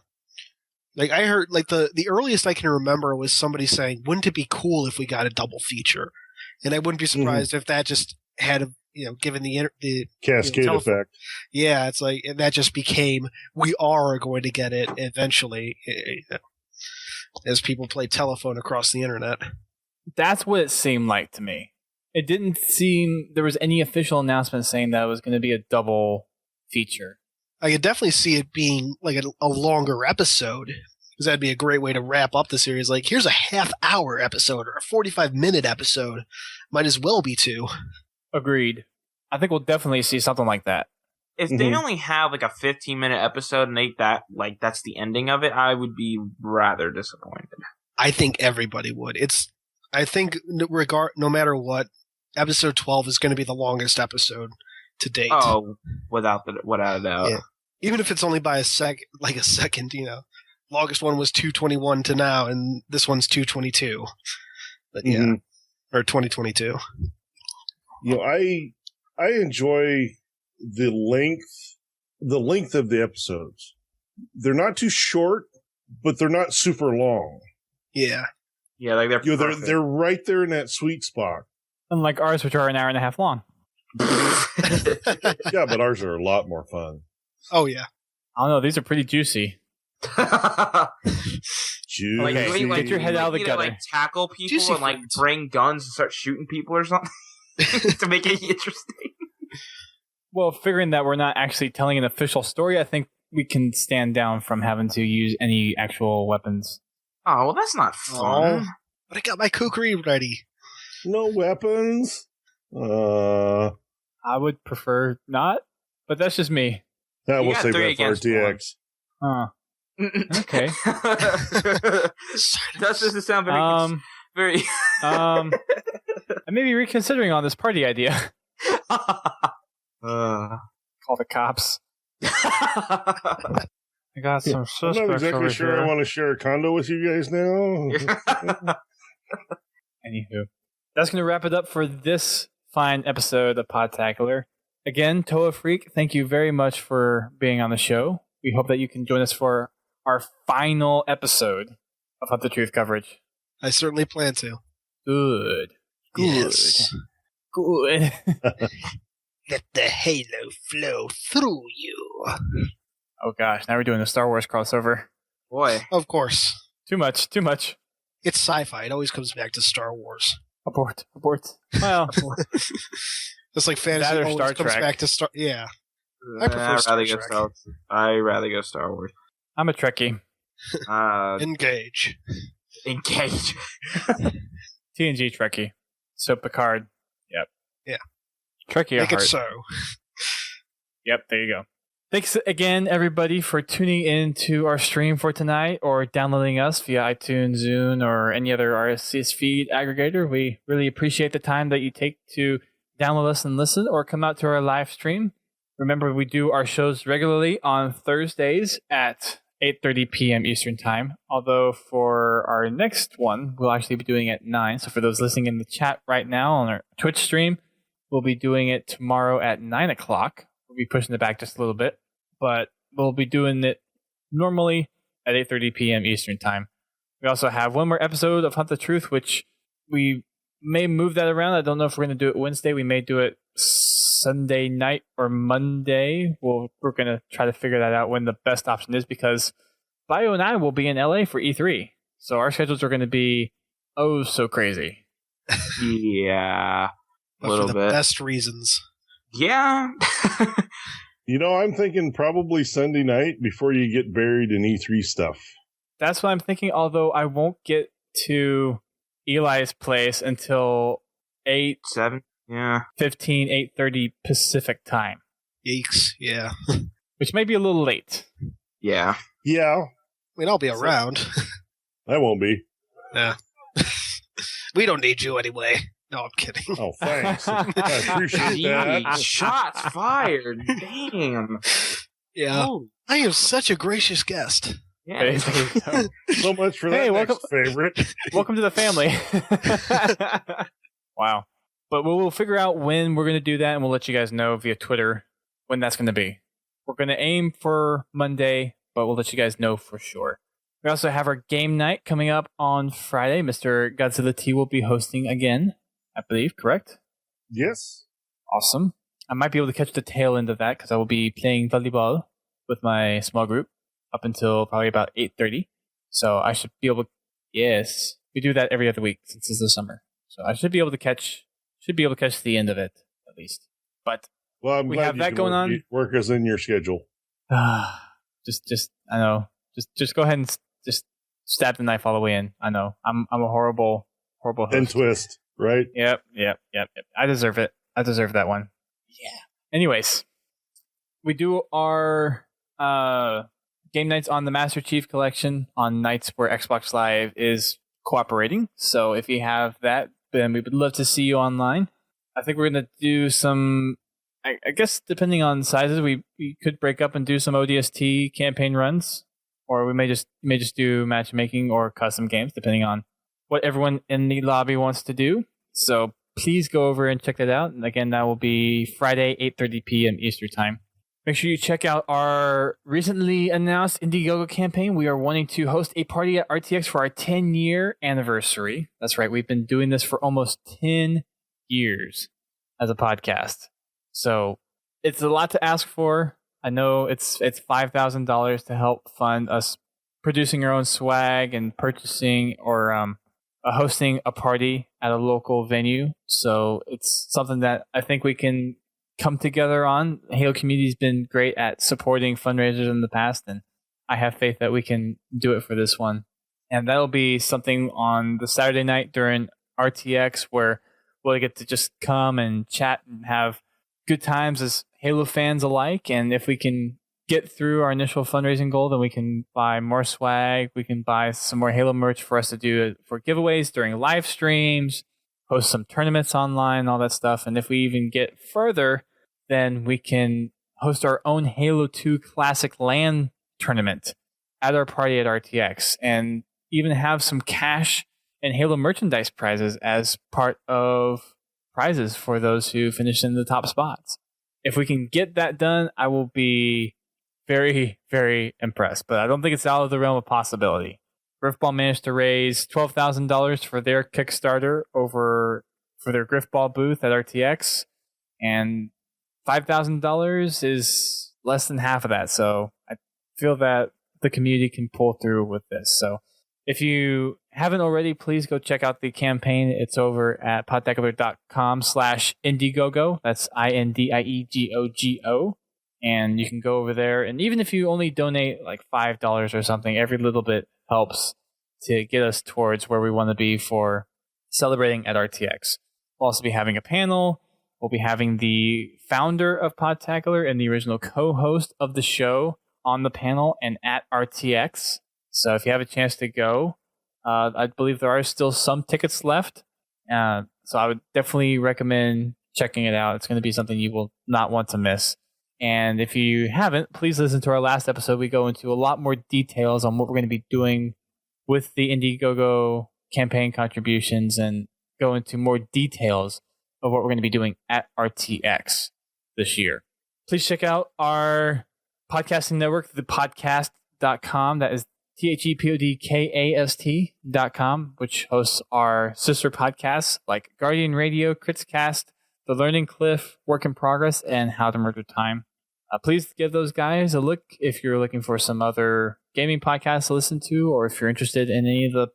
Like, I heard, like, the earliest I can remember was somebody saying, wouldn't it be cool if we got a double feature? And I wouldn't be surprised if that just had given the cascade effect. Yeah, it's like, and that just became, we are going to get it eventually, as people play telephone across the internet. That's what it seemed like to me. It didn't seem there was any official announcement saying that it was going to be a double feature. I could definitely see it being like a longer episode, because that'd be a great way to wrap up the series. Like, here's a half-hour episode or a 45-minute episode. Might as well be 2. Agreed. I think we'll definitely see something like that. If they only have like a 15-minute episode and that's the ending of it, I would be rather disappointed. I think everybody would. I think no matter what, episode 12 is going to be the longest episode to date. Oh, without a doubt. Yeah. Even if it's only by a second, longest one was 221 to now, and this one's 222. But yeah, or 2022. I enjoy the length of the episodes. They're not too short, but they're not super long. Yeah. Yeah, like they're right there in that sweet spot. Unlike ours, which are an hour and a half long. Yeah, but ours are a lot more fun. Oh, yeah. I don't know. These are pretty juicy. Juicy. Like, get your head out of the gutter. Like, tackle people Juicy and like bring guns and start shooting people or something to make it interesting. Well, figuring that we're not actually telling an official story, I think we can stand down from having to use any actual weapons. Oh, well, that's not fun. But I got my kukri ready. No weapons? I would prefer not, but that's just me. Yeah, we'll save that for RTX. Okay. That doesn't sound very... I may be reconsidering on this party idea. Call the cops. I got some suspects. I'm not exactly sure here. I want to share a condo with you guys now. Anywho, that's going to wrap it up for this fine episode of Podtacular. Again, Toa Freak, thank you very much for being on the show. We hope that you can join us for our final episode of Hunt the Truth coverage. I certainly plan to. Good. Yes. Good. Let the halo flow through you. Oh gosh, now we're doing a Star Wars crossover. Boy. Of course. Too much. It's sci-fi. It always comes back to Star Wars. Abort. Well, It's like fantasy That or always Star comes Trek. back to Star. Yeah, I prefer Star Trek. I'd rather go Star Wars. I'm a Trekkie. Engage. Engage. TNG Trekkie. So Picard. Yep. Yeah. Trekkie at Make it heart. so. Yep, there you go. Thanks again, everybody, for tuning in to our stream for tonight or downloading us via iTunes, Zune, or any other RSS feed aggregator. We really appreciate the time that you take to download us and listen or come out to our live stream. Remember, we do our shows regularly on Thursdays at 8:30 p.m. Eastern Time, although for our next one, we'll actually be doing it at 9. So for those listening in the chat right now on our Twitch stream, we'll be doing it tomorrow at 9 o'clock. We'll be pushing it back just a little bit, but we'll be doing it normally at 8:30 p.m. Eastern Time. We also have one more episode of Hunt the Truth, which we may move that around. I don't know if we're going to do it Wednesday. We may do it Sunday night or Monday. We're going to try to figure that out when the best option is, because Bio and I will be in LA for E3. So our schedules are going to be so crazy. Yeah. A little for the bit. best reasons. Yeah. I'm thinking probably Sunday night before you get buried in E3 stuff. That's what I'm thinking, although I won't get to Eli's place until 7. Yeah. 8:30 Pacific time. Yeeks. Yeah. Which may be a little late. Yeah. Yeah. I mean, I'll be around. I won't be. Yeah. We don't need you anyway. No, I'm kidding. Oh, thanks. I appreciate that. Jeez, shots fired. Damn. Yeah. Oh. I am such a gracious guest. Yeah. So much for that. Hey, next favorite. Welcome to the family. Wow. But we'll figure out when we're going to do that, and we'll let you guys know via Twitter when that's going to be. We're going to aim for Monday, but we'll let you guys know for sure. We also have our game night coming up on Friday. Mr. Godzilla T will be hosting again, I believe, correct? Yes. Awesome. I might be able to catch the tail end of that because I will be playing volleyball with my small group up until probably about 8:30. So I should be able to, yes, we do that every other week since it's the summer. So I should be able to catch the end of it at least. But Well, I'm we glad have you that can going on. Work us in your schedule. just I know. Just go ahead and just stab the knife all the way in. I know. I'm a horrible host. And twist, right? Yep. I deserve it. I deserve that one. Yeah. Anyways, we do our game nights on the Master Chief Collection on nights where Xbox Live is cooperating. So if you have that, then we would love to see you online. I think we're going to do some, I guess depending on sizes, we could break up and do some ODST campaign runs, or we may just do matchmaking or custom games, depending on what everyone in the lobby wants to do. So please go over and check that out. And again, that will be Friday, 8:30 p.m. Eastern Time. Make sure you check out our recently announced Indiegogo campaign. We are wanting to host a party at RTX for our 10-year anniversary. That's right. We've been doing this for almost 10 years as a podcast. So it's a lot to ask for. I know it's $5,000 to help fund us producing our own swag and purchasing or hosting a party at a local venue. So it's something that I think we can come together on. The Halo community has been great at supporting fundraisers in the past, and I have faith that we can do it for this one. And that'll be something on the Saturday night during RTX where we'll get to just come and chat and have good times as Halo fans alike. And if we can get through our initial fundraising goal, then we can buy more swag. We can buy some more Halo merch for us to do for giveaways during live streams, host some tournaments online, all that stuff. And if we even get further, then we can host our own Halo 2 Classic LAN tournament at our party at RTX and even have some cash and Halo merchandise prizes as part of prizes for those who finish in the top spots. If we can get that done, I will be very, very impressed. But I don't think it's out of the realm of possibility. Griffball managed to raise $12,000 for their Kickstarter for their Griffball booth at RTX, and $5,000 is less than half of that. So I feel that the community can pull through with this. So if you haven't already, please go check out the campaign. It's over at podtacular.com/Indiegogo. That's INDIEGOGO. And you can go over there. And even if you only donate like $5 or something, every little bit helps to get us towards where we want to be for celebrating at RTX. We'll also be having a panel. We'll be having the founder of Podtacular and the original co-host of the show on the panel and at RTX. So if you have a chance to go, I believe there are still some tickets left. So I would definitely recommend checking it out. It's going to be something you will not want to miss. And if you haven't, please listen to our last episode. We go into a lot more details on what we're going to be doing with the Indiegogo campaign contributions and go into more details of what we're going to be doing at RTX this year. Please check out our podcasting network, thepodcast.com. That is thepodcast.com, which hosts our sister podcasts like Guardian Radio, Critscast, The Learning Cliff, Work in Progress, and How to Murder Time. Please give those guys a look if you're looking for some other gaming podcasts to listen to, or if you're interested in any of the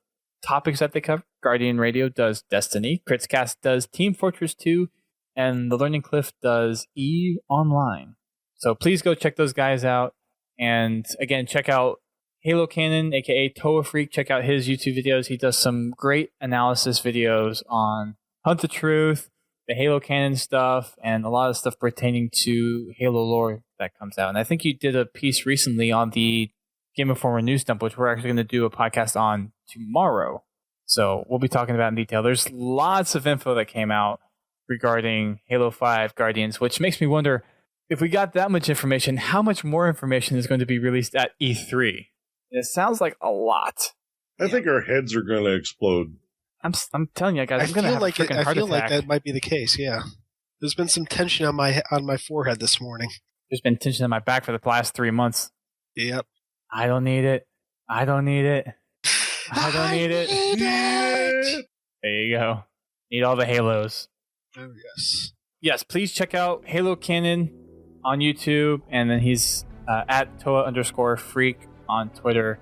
topics that they cover. Guardian Radio does Destiny, Critscast does Team Fortress 2, and The Learning Cliff does EVE Online. So please go check those guys out. And again, check out Halo Canon, aka Toa Freak. Check out his YouTube videos. He does some great analysis videos on Hunt the Truth, the Halo Canon stuff, and a lot of stuff pertaining to Halo lore that comes out. And I think you did a piece recently on the Game Informer news dump, which we're actually going to do a podcast on tomorrow. So we'll be talking about in detail. There's lots of info that came out regarding Halo 5 Guardians, which makes me wonder, if we got that much information, how much more information is going to be released at E3? It sounds like a lot. I think our heads are going to explode. I'm telling you guys, I'm going to have a freaking heart attack. I feel like that might be the case, yeah. There's been some tension on my forehead this morning. There's been tension on my back for the last 3 months. Yep. I don't need it. I don't need it. I don't need it. There you go. Need all the Halos. Oh, yes. Yes, please check out Halo Canon on YouTube, and then he's at Toa_Freak on Twitter.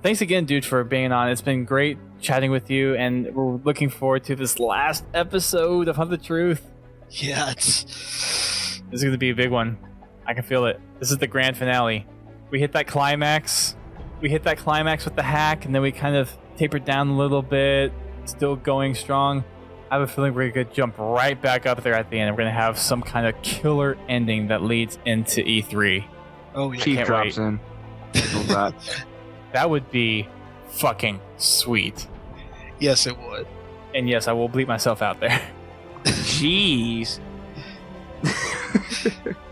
Thanks again, dude, for being on. It's been great chatting with you, and we're looking forward to this last episode of Hunt the Truth. Yeah, This is going to be a big one. I can feel it. This is the grand finale. We hit that climax. We hit that climax with the hack, and then we kind of tapered down a little bit, still going strong. I have a feeling we're going to jump right back up there at the end. We're going to have some kind of killer ending that leads into E3. Oh, yeah. Chief drops in. That would be fucking sweet. Yes, it would. And yes, I will bleep myself out there. Jeez.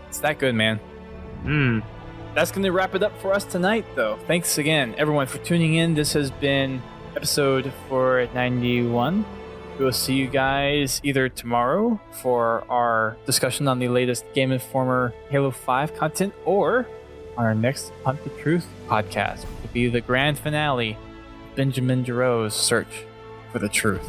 It's that good, man. That's going to wrap it up for us tonight, though. Thanks again, everyone, for tuning in. This has been episode 491. We will see you guys either tomorrow for our discussion on the latest Game Informer Halo 5 content, or on our next Hunt the Truth podcast, which will be the grand finale of Benjamin Giroir's search for the truth.